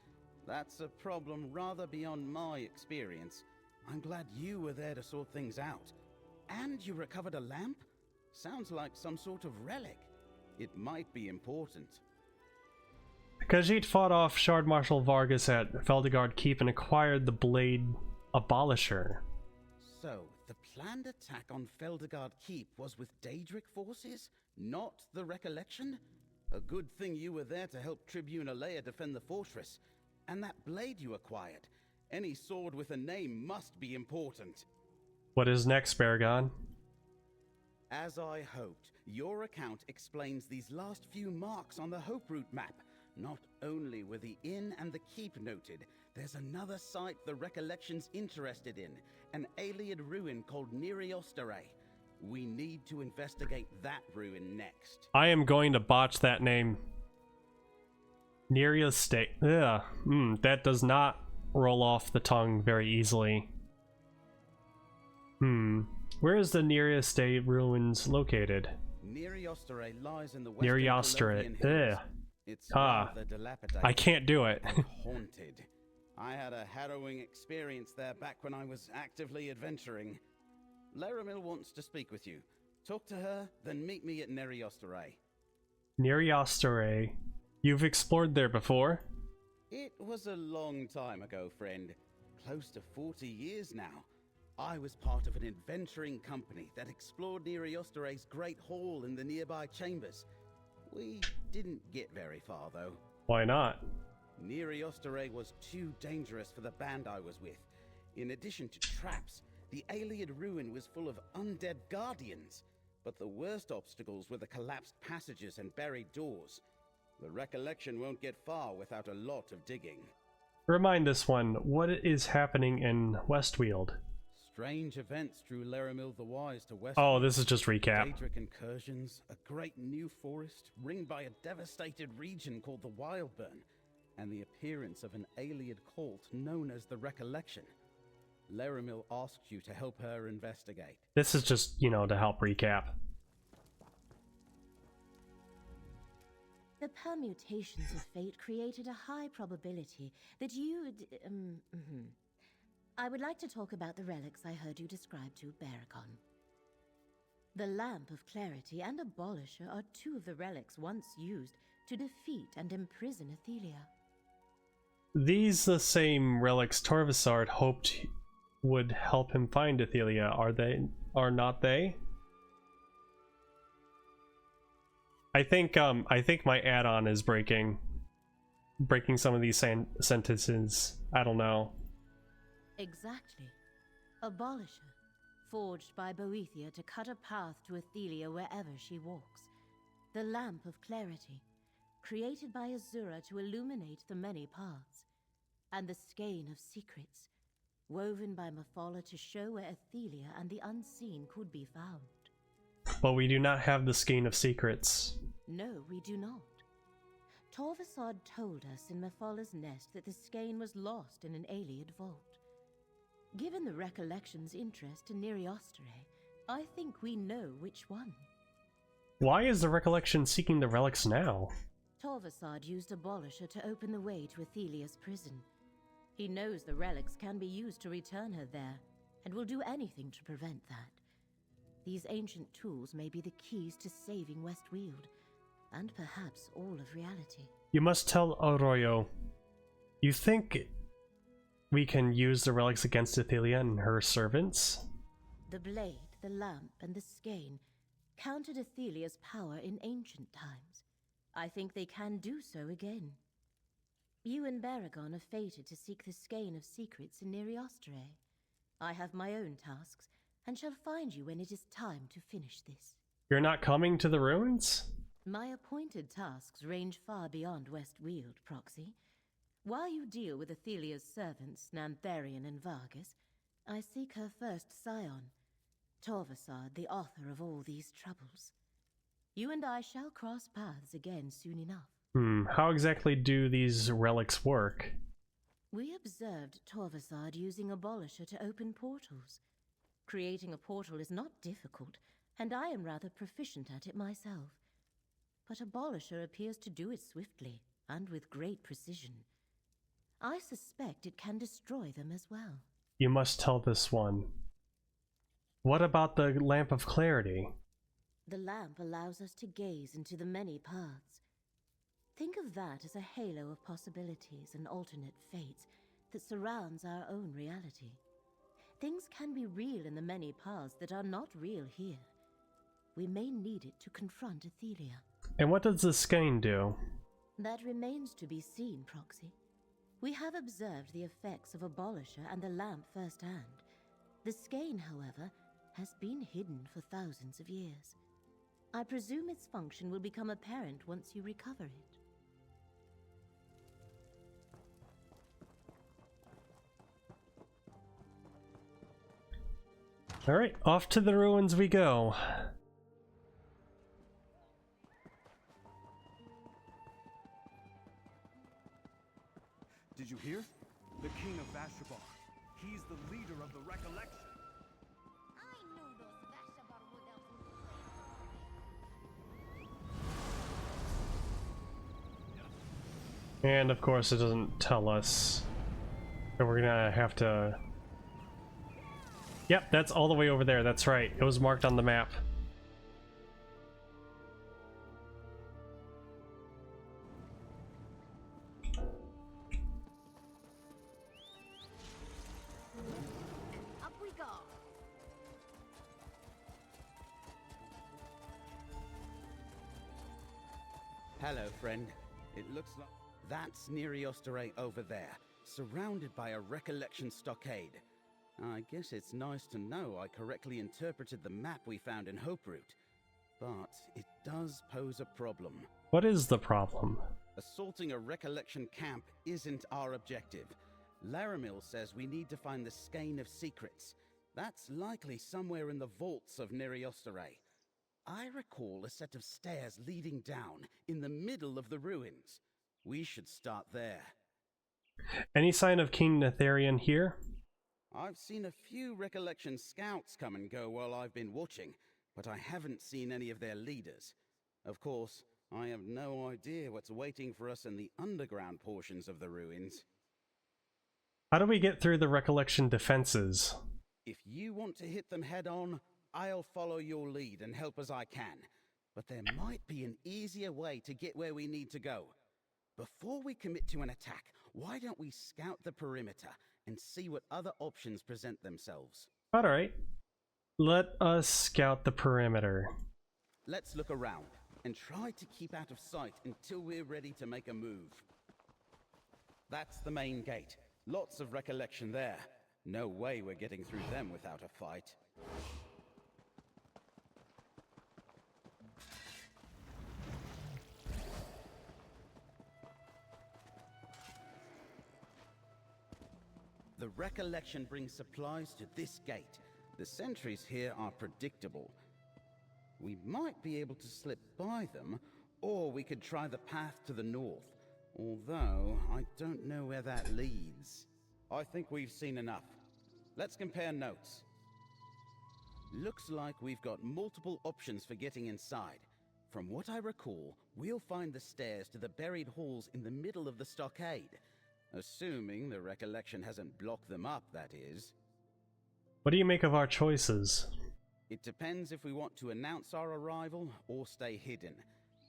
That's a problem rather beyond my experience. I'm glad you were there to sort things out. And you recovered a lamp? Sounds like some sort of relic. It might be important. Khajiit fought off Shard Marshal Vargas at Feldergard Keep and acquired the blade Abolisher. So, the planned attack on Feldergard Keep was with Daedric forces, not the Recollection? A good thing you were there to help Tribune Alea defend the fortress. And that blade you acquired. Any sword with a name must be important. What is next, Baragon? As I hoped, your account explains these last few marks on the Hoperoot map. Not only were the inn and the keep noted, there's another site the Recollection's interested in, an Ayleid ruin called Neriostare. We need to investigate that ruin next. I am going to botch that name. Neriostare. That does not roll off the tongue very easily. Where is the Neriostare ruins located? Neriostare lies in the western Neriostare. hills. It's rather dilapidated. I can't do it. and haunted. I had a harrowing experience there back when I was actively adventuring. Laramil wants to speak with you. Talk to her, then meet me at Neriostare. Neriostare. You've explored there before? It was a long time ago, friend. Close to 40 years now. I was part of an adventuring company that explored Neriostare's Great Hall in the nearby chambers. We didn't get very far, though. Why not? Neriostare was too dangerous for the band I was with. In addition to traps, the Ayleid ruin was full of undead guardians. But the worst obstacles were the collapsed passages and buried doors. The recollection won't get far without a lot of digging. Remind this one, what is happening in Westweald? Strange events drew Laramil the Wise to Westweald. Oh, this is just recap. Daedric incursions, a great new forest, ringed by a devastated region called the Wildburn, and the appearance of an Ayleid cult known as the Recollection. Laramil asked you to help her investigate. This is just, you know, to help recap. The permutations of fate created a high probability that you'd... I would like to talk about the relics I heard you describe to Baragon. The Lamp of Clarity and Abolisher are two of the relics once used to defeat and imprison Athelia. These the same relics Torvasard hoped would help him find Athelia, are not they? I think my add-on is breaking some of these sentences. I don't know. Exactly. Abolisher, forged by Boethia to cut a path to Athelia wherever she walks. The Lamp of Clarity, created by Azura to illuminate the many paths. And the Skein of Secrets, woven by Mephala to show where Athelia and the Unseen could be found. But we do not have the Skein of Secrets. No, we do not. Torvasard told us in Mephala's nest that the skein was lost in an Ayleid vault. Given the Recollection's interest in Neriostare, I think we know which one. Why is the Recollection seeking the relics now? Torvasard used Abolisher to open the way to Athelia's prison. He knows the relics can be used to return her there, and will do anything to prevent that. These ancient tools may be the keys to saving Westweald, and perhaps all of reality. You must tell Arroyo. You think we can use the relics against Athelia and her servants? The blade, the lamp, and the skein countered Athelia's power in ancient times. I think they can do so again. You and Baragon are fated to seek the Skein of Secrets in Neriostare. I have my own tasks, and shall find you when it is time to finish this. You're not coming to the ruins? My appointed tasks range far beyond Westweald, Proxy. While you deal with Athelia's servants, Nantharian and Vargas, I seek her first scion, Torvasard, the author of all these troubles. You and I shall cross paths again soon enough. How exactly do these relics work? We observed Torvasard using Abolisher to open portals. Creating a portal is not difficult, and I am rather proficient at it myself. But Abolisher appears to do it swiftly, and with great precision. I suspect it can destroy them as well. You must tell this one. What about the Lamp of Clarity? The lamp allows us to gaze into the many paths. Think of that as a halo of possibilities and alternate fates that surrounds our own reality. Things can be real in the many paths that are not real here. We may need it to confront Athelia. And what does the skein do? That remains to be seen, Proxy. We have observed the effects of Abolisher and the lamp firsthand. The skein, however, has been hidden for thousands of years. I presume its function will become apparent once you recover it. Alright, off to the ruins we go. Did you hear? The King of Vashabar. He's the leader of the Recollection. I knew those Vashabar wood elves would And of course it doesn't tell us. So we're gonna have to... Yep, that's all the way over there, that's right. It was marked on the map. scar. Hello, friend. It looks like that's Neri over there, surrounded by a recollection stockade. I guess it's nice to know I correctly interpreted the map we found in Hoperoot, but it does pose a problem. What is the problem? Assaulting a recollection camp isn't our objective. Laramil says we need to find the Skein of Secrets. That's likely somewhere in the vaults of Neri I recall a set of stairs leading down in the middle of the ruins. We should start there. Any sign of King Netherian here? I've seen a few recollection scouts come and go while I've been watching, but I haven't seen any of their leaders. Of course, I have no idea what's waiting for us in the underground portions of the ruins. How do we get through the recollection defenses? If you want to hit them head on, I'll follow your lead and help as I can. But there might be an easier way to get where we need to go. Before we commit to an attack, why don't we scout the perimeter and see what other options present themselves? Alright. Let us scout the perimeter. Let's look around and try to keep out of sight until we're ready to make a move. That's the main gate. Lots of recollection there. No way we're getting through them without a fight. The recollection brings supplies to this gate. The sentries here are predictable. We might be able to slip by them, or we could try the path to the north. Although, I don't know where that leads. I think we've seen enough. Let's compare notes. Looks like we've got multiple options for getting inside. From what I recall, we'll find the stairs to the buried halls in the middle of the stockade. Assuming the recollection hasn't blocked them up, that is. What do you make of our choices? It depends if we want to announce our arrival or stay hidden.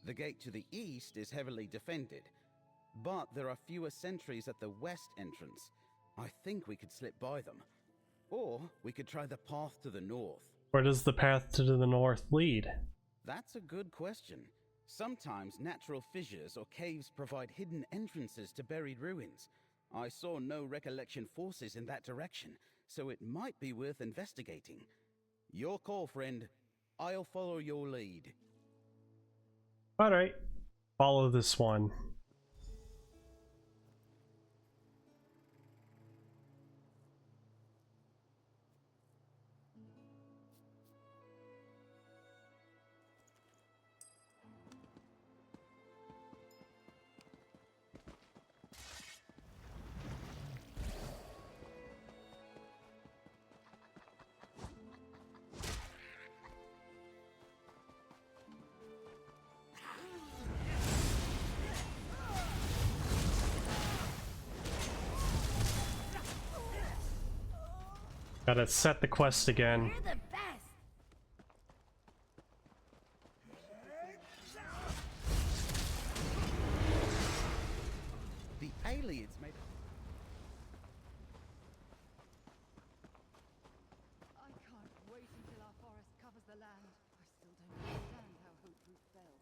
The gate to the east is heavily defended, but there are fewer sentries at the west entrance. I think we could slip by them. Or we could try the path to the north. Where does the path to the north lead? That's a good question. Sometimes natural fissures or caves provide hidden entrances to buried ruins. I saw no recollection forces in that direction, so it might be worth investigating. Your call, friend. I'll follow your lead. Alright. Follow this one. Gotta set the quest again. You're the best. The aliens made... I can't wait until our forest covers the land. I still don't understand how Hoperoot fell.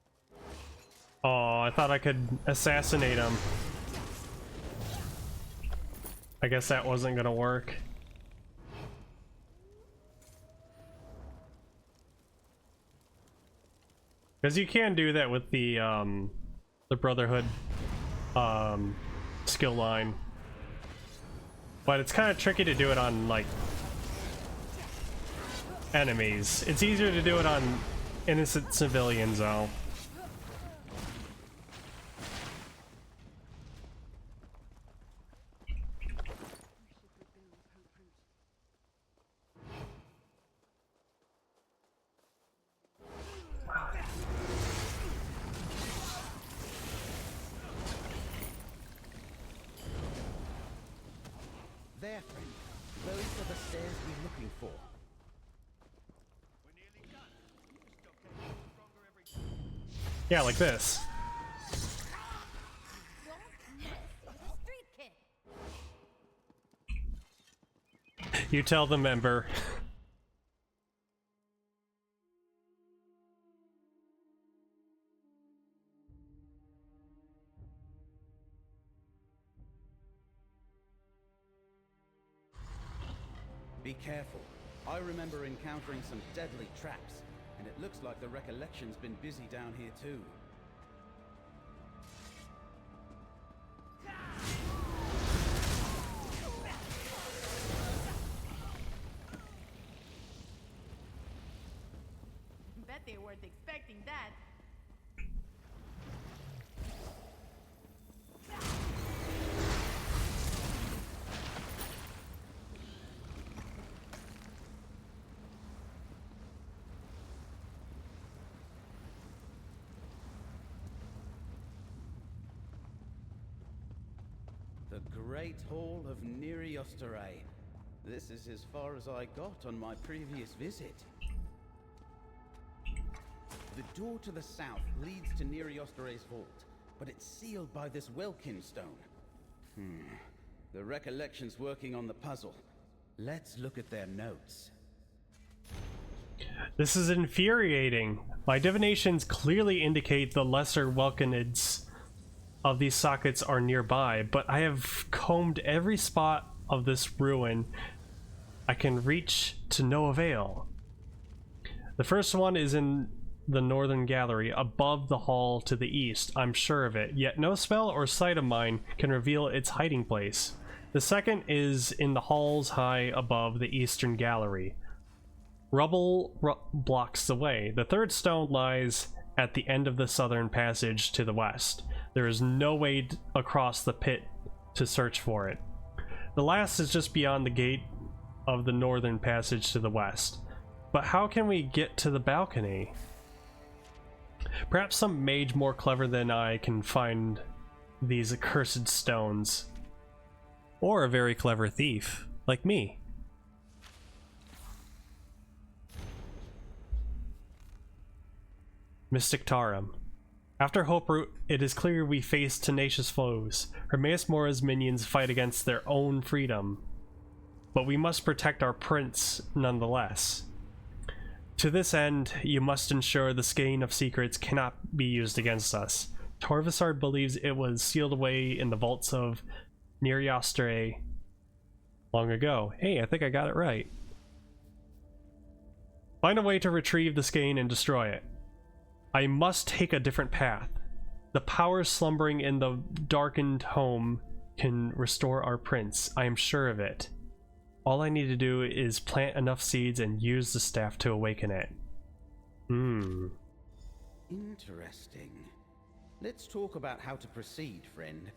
Oh, I thought I could assassinate him. I guess that wasn't gonna work. Because you can do that with the Brotherhood skill line, but it's kind of tricky to do it on like enemies. It's easier to do it on innocent civilians though. There, friend. Those are the stairs we're looking for. Yeah, like this. You tell the member. Be careful. I remember encountering some deadly traps, and it looks like the Recollection's been busy down here too. Bet they weren't expecting that. The Great Hall of Neriosterae. This is as far as I got on my previous visit. The door to the south leads to Neriosterae's vault, but it's sealed by this Welkin stone. The Recollection's working on the puzzle. Let's look at their notes. This is infuriating. My divinations clearly indicate the lesser Welkinids of these sockets are nearby, but I have combed every spot of this ruin I can reach to no avail. The first one is in the northern gallery, above the hall to the east. I'm sure of it, yet no spell or sight of mine can reveal its hiding place. The second is in the halls high above the eastern gallery. Rubble blocks the way. The third stone lies at the end of the southern passage to the west. There is no way across the pit to search for it. The last is just beyond the gate of the northern passage to the west. But how can we get to the balcony? Perhaps some mage more clever than I can find these accursed stones. Or a very clever thief, like me. Mystic Tarim. After Hoperoot, it is clear we face tenacious foes. Hermaeus Mora's minions fight against their own freedom. But we must protect our prince nonetheless. To this end, you must ensure the skein of secrets cannot be used against us. Torvasard believes it was sealed away in the vaults of Neriosterae long ago. Hey, I think I got it right. Find a way to retrieve the skein and destroy it. I must take a different path. The powers slumbering in the darkened home can restore our prince. I am sure of it. All I need to do is plant enough seeds and use the staff to awaken it. Interesting. Let's talk about how to proceed, friend.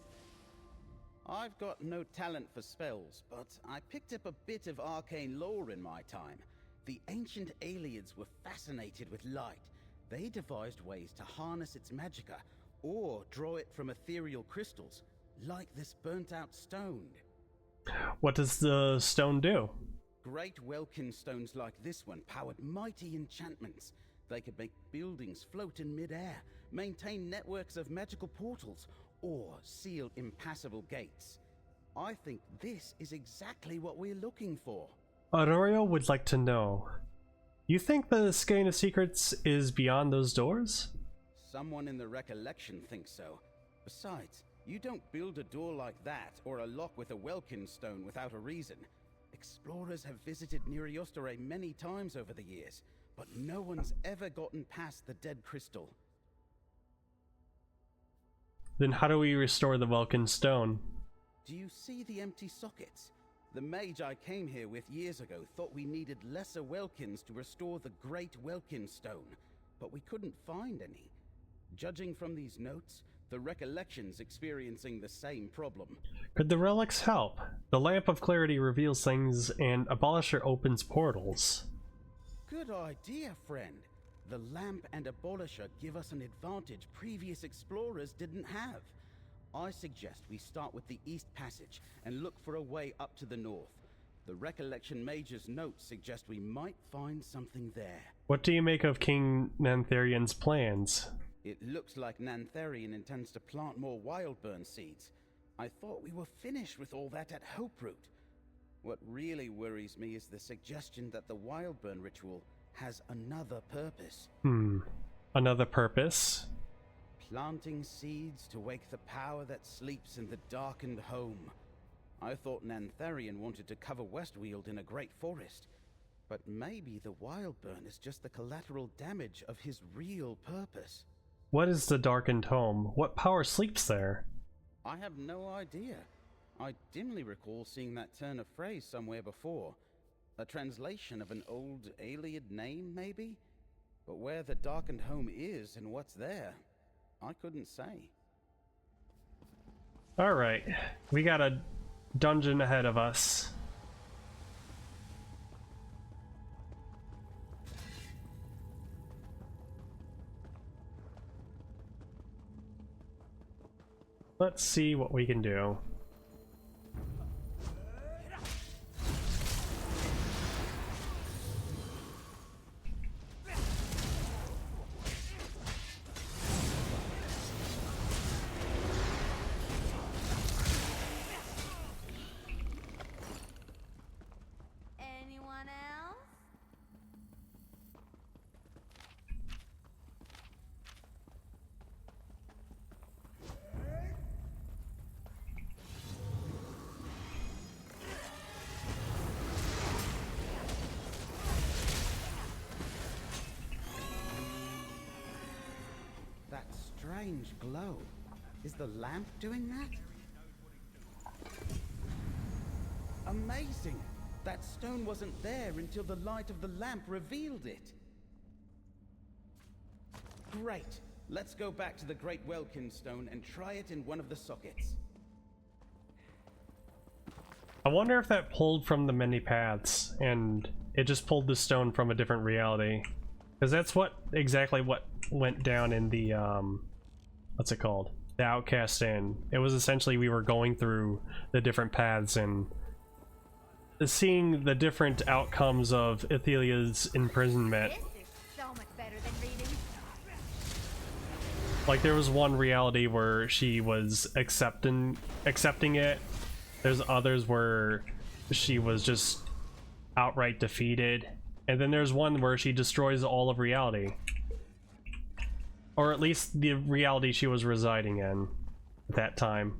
I've got no talent for spells, but I picked up a bit of arcane lore in my time. The ancient Aliens were fascinated with light. They devised ways to harness its magicka, or draw it from ethereal crystals, like this burnt-out stone. What does the stone do? Great Welkin stones like this one powered mighty enchantments. They could make buildings float in mid-air, maintain networks of magical portals, or seal impassable gates. I think this is exactly what we're looking for. Honorio would like to know, you think the skein of secrets is beyond those doors? Someone in the Recollection thinks so. Besides, you don't build a door like that or a lock with a Welkin stone without a reason. Explorers have visited Neriosterae many times over the years, but no one's ever gotten past the dead crystal. Then how do we restore the Welkin stone? Do you see the empty sockets? The mage I came here with years ago thought we needed lesser Welkins to restore the Great Welkin Stone, but we couldn't find any. Judging from these notes, the Recollection's experiencing the same problem. Could the relics help? The Lamp of Clarity reveals things and Abolisher opens portals. Good idea, friend. The Lamp and Abolisher give us an advantage previous explorers didn't have. I suggest we start with the East Passage and look for a way up to the north. The Recollection Mage's notes suggest we might find something there. What do you make of King Nantharian's plans? It looks like Nantharian intends to plant more Wildburn seeds. I thought we were finished with all that at Hoperoot. What really worries me is the suggestion that the Wildburn ritual has another purpose. Another purpose? Planting seeds to wake the power that sleeps in the darkened home. I thought Nantharian wanted to cover Westweald in a great forest, but maybe the Wildburn is just the collateral damage of his real purpose. What is the darkened home? What power sleeps there? I have no idea. I dimly recall seeing that turn of phrase somewhere before. A translation of an old Ayleid name, maybe? But where the darkened home is and what's there, I couldn't say. Alright, we got a dungeon ahead of us. Let's see what we can do. Anyone else? That strange glow. Is the lamp doing that? Amazing! That stone wasn't there until the light of the lamp revealed it. Great! Let's go back to the Great Welkin stone and try it in one of the sockets. I wonder if that pulled from the many paths and it just pulled the stone from a different reality. Because that's exactly what went down in the, what's it called? The Outcast Inn. It was essentially we were going through the different paths and seeing the different outcomes of Athelia's imprisonment. This is so much better than reading. Like there was one reality where she was accepting it. There's others where she was just outright defeated. And then there's one where she destroys all of reality. Or at least the reality she was residing in at that time.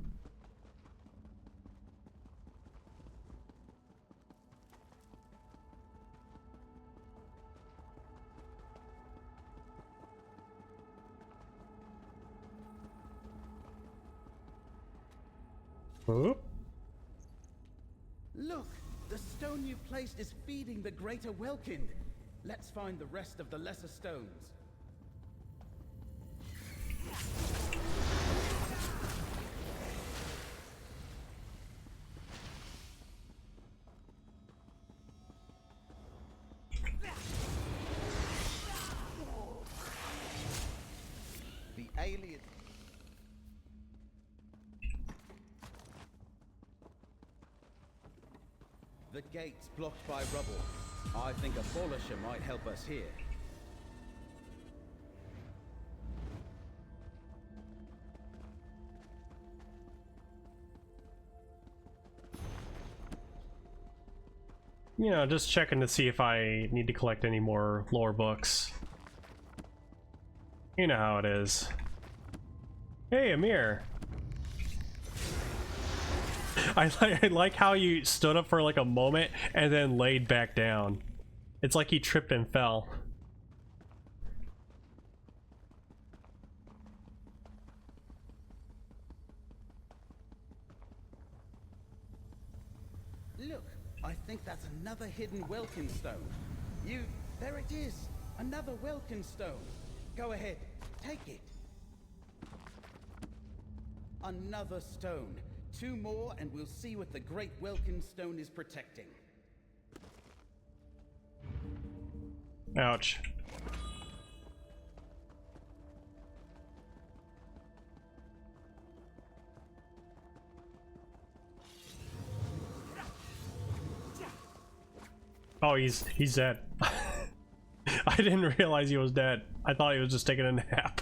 Oop. Look! The stone you placed is feeding the Greater Welkin. Let's find the rest of the lesser stones. The alien... The gate's blocked by rubble. I think a polisher might help us here. You know, just checking to see if I need to collect any more lore books. You know how it is. Hey, Amir. I like how you stood up for like a moment and then laid back down. It's like you tripped and fell. Look, I think that's another hidden Welkin stone. There it is! Another Welkin stone! Go ahead, take it! Another stone. 2 more and we'll see what the Great Welkin stone is protecting. Ouch. Oh, he's dead. I didn't realize he was dead. I thought he was just taking a nap.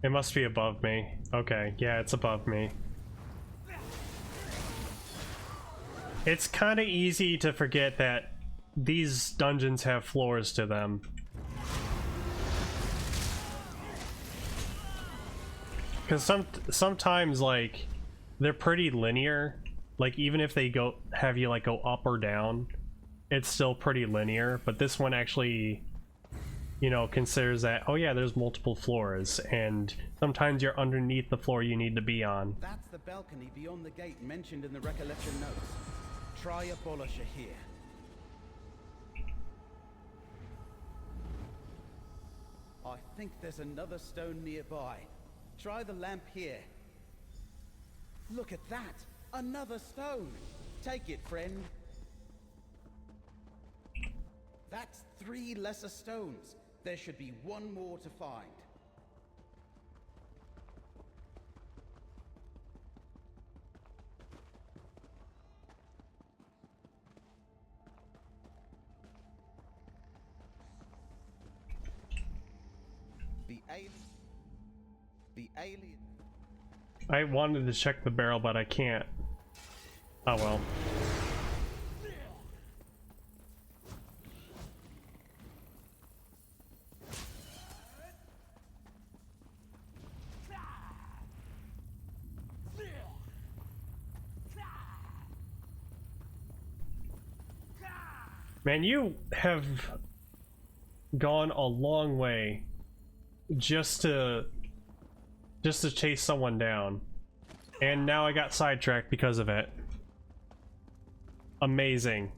It must be above me. Okay, yeah, it's above me. It's kind of easy to forget that these dungeons have floors to them. Because sometimes, like, they're pretty linear. Like, even if they have you, like, go up or down, it's still pretty linear. But this one actually, you know, considers that, oh yeah, there's multiple floors, and sometimes you're underneath the floor you need to be on. That's the balcony beyond the gate mentioned in the recollection notes. Try a polisher here. I think there's another stone nearby. Try the lamp here. Look at that! Another stone! Take it, friend. That's 3 lesser stones. There should be 1 more to find. The alien. I wanted to check the barrel, but I can't. Oh well. Man, you have gone a long way just to chase someone down, and now I got sidetracked because of it. Amazing.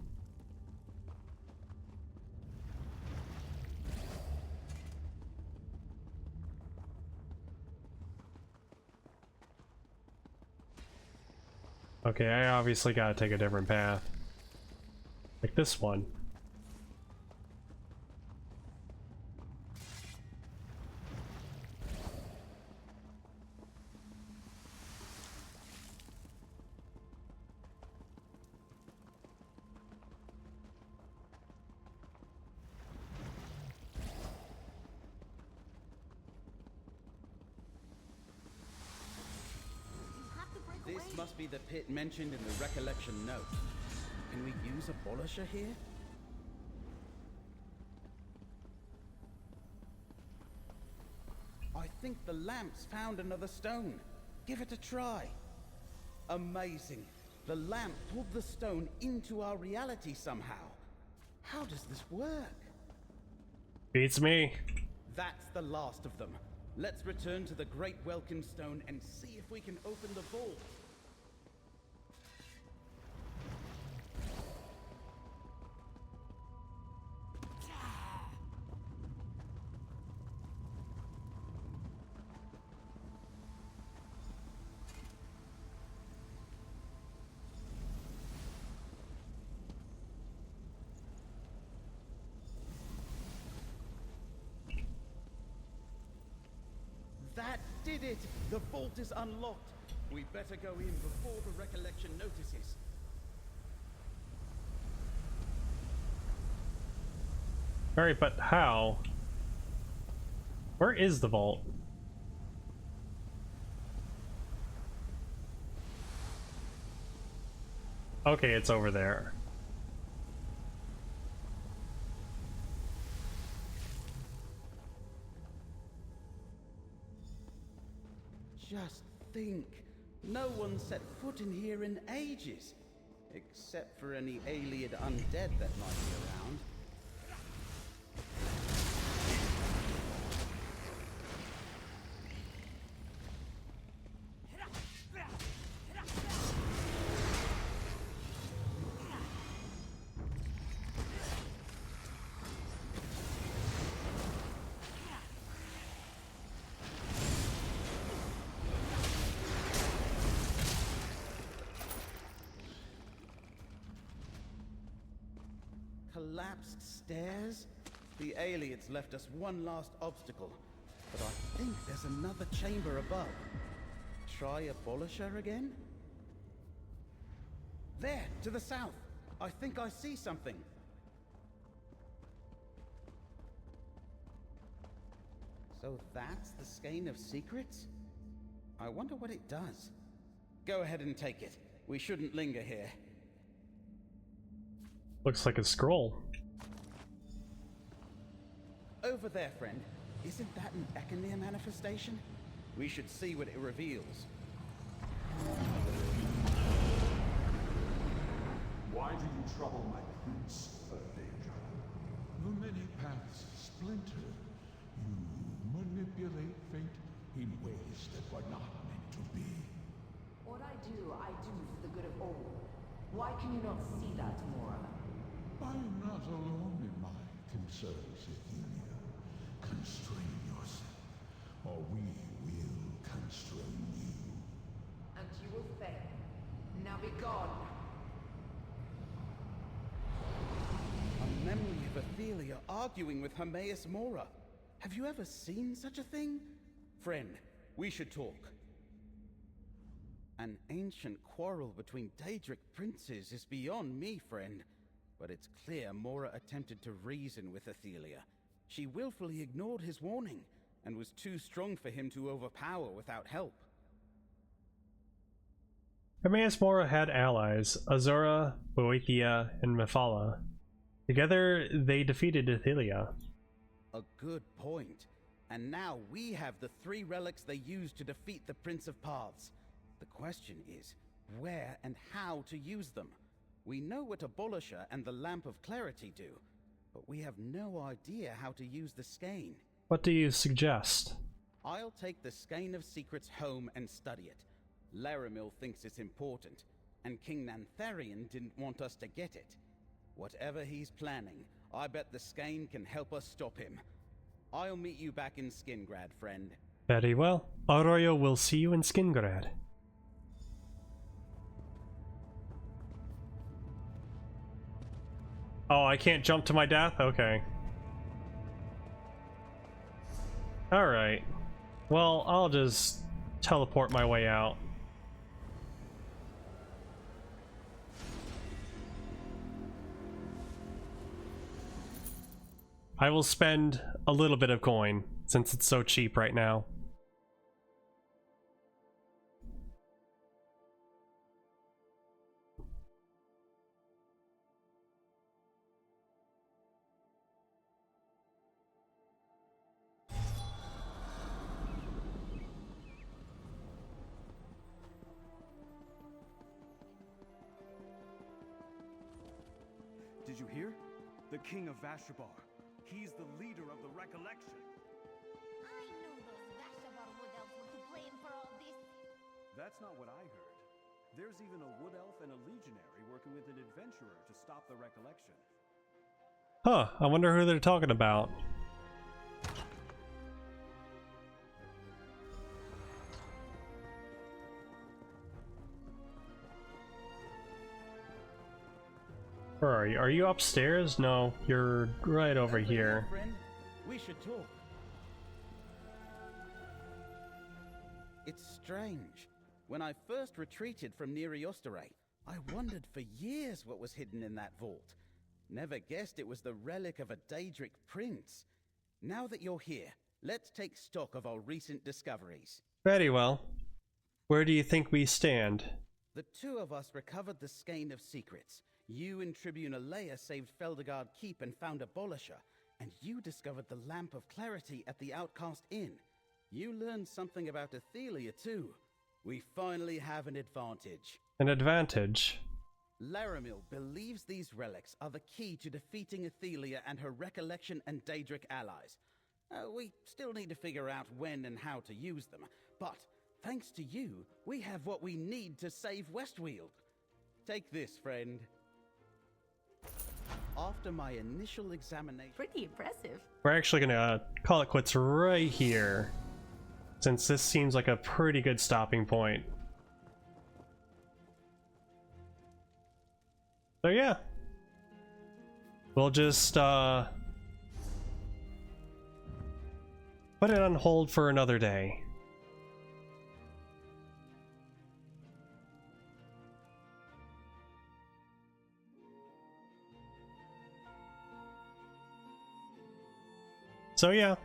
Okay, I obviously gotta take a different path. Like this one. This must be the pit mentioned in the recollection note. Can we use a polisher here? I think the lamp's found another stone. Give it a try. Amazing. The lamp pulled the stone into our reality somehow. How does this work? Beats me. That's the last of them. Let's return to the Great Welkin Stone and see if we can open the vault. That did it! The vault is unlocked. We better go in before the recollection notices. Alright, but how? Where is the vault? Okay, it's over there. Just think, no one set foot in here in ages. Except for any alien undead that might be around. Collapsed stairs? The aliens left us one last obstacle, but I think there's another chamber above. Try a polisher again? There, to the south. I think I see something. So that's the Skein of Secrets? I wonder what it does. Go ahead and take it. We shouldn't linger here. Looks like a scroll. Over there, friend. Isn't that an Ekenir manifestation? We should see what it reveals. Why do you trouble my prince, danger? The many paths splinter. You manipulate fate in ways that were not meant to be. What I do for the good of all. Why can you not see that, Mora? I am not alone in my concerns, Athelia. Constrain yourself, or we will constrain you. And you will fail. Now be gone. A memory of Athelia arguing with Hermaeus Mora. Have you ever seen such a thing? Friend, we should talk. An ancient quarrel between Daedric princes is beyond me, friend. But it's clear Mora attempted to reason with Athelia. She willfully ignored his warning, and was too strong for him to overpower without help. Hermaeus Mora had allies, Azura, Boethia, and Mephala. Together, they defeated Athelia. A good point. And now we have the 3 relics they used to defeat the Prince of Paths. The question is, where and how to use them? We know what Abolisher and the Lamp of Clarity do, but we have no idea how to use the Skein. What do you suggest? I'll take the Skein of Secrets home and study it. Laramil thinks it's important, and King Nantharion didn't want us to get it. Whatever he's planning, I bet the Skein can help us stop him. I'll meet you back in Skingrad, friend. Very well. Arroyo will see you in Skingrad. Oh, I can't jump to my death? Okay. Alright. Well, I'll just teleport my way out. I will spend a little bit of coin, since it's so cheap right now. Did you hear? The King of Vashabar. He's the leader of the Recollection. I knew those Vashabar wood elves were to blame for all this. That's not what I heard. There's even a wood elf and a legionary working with an adventurer to stop the Recollection. Huh, I wonder who they're talking about. Where are you? Are you upstairs? No, you're right over here. Friend, we should talk. It's strange. When I first retreated from Neriostare, I wondered for years what was hidden in that vault. Never guessed it was the relic of a Daedric prince. Now that you're here, let's take stock of our recent discoveries. Very well. Where do you think we stand? The 2 of us recovered the Skein of Secrets. You and Tribune Alea saved Feldegard Keep and found Abolisher, and you discovered the Lamp of Clarity at the Outcast Inn. You learned something about Athelia too. We finally have an advantage. An advantage? Laramil believes these relics are the key to defeating Athelia and her Recollection and Daedric allies. We still need to figure out when and how to use them, but thanks to you, we have what we need to save Westweald. Take this, friend. After my initial examination... Pretty impressive. We're actually gonna call it quits right here, since this seems like a pretty good stopping point. So yeah. We'll just put it on hold for another day. So yeah,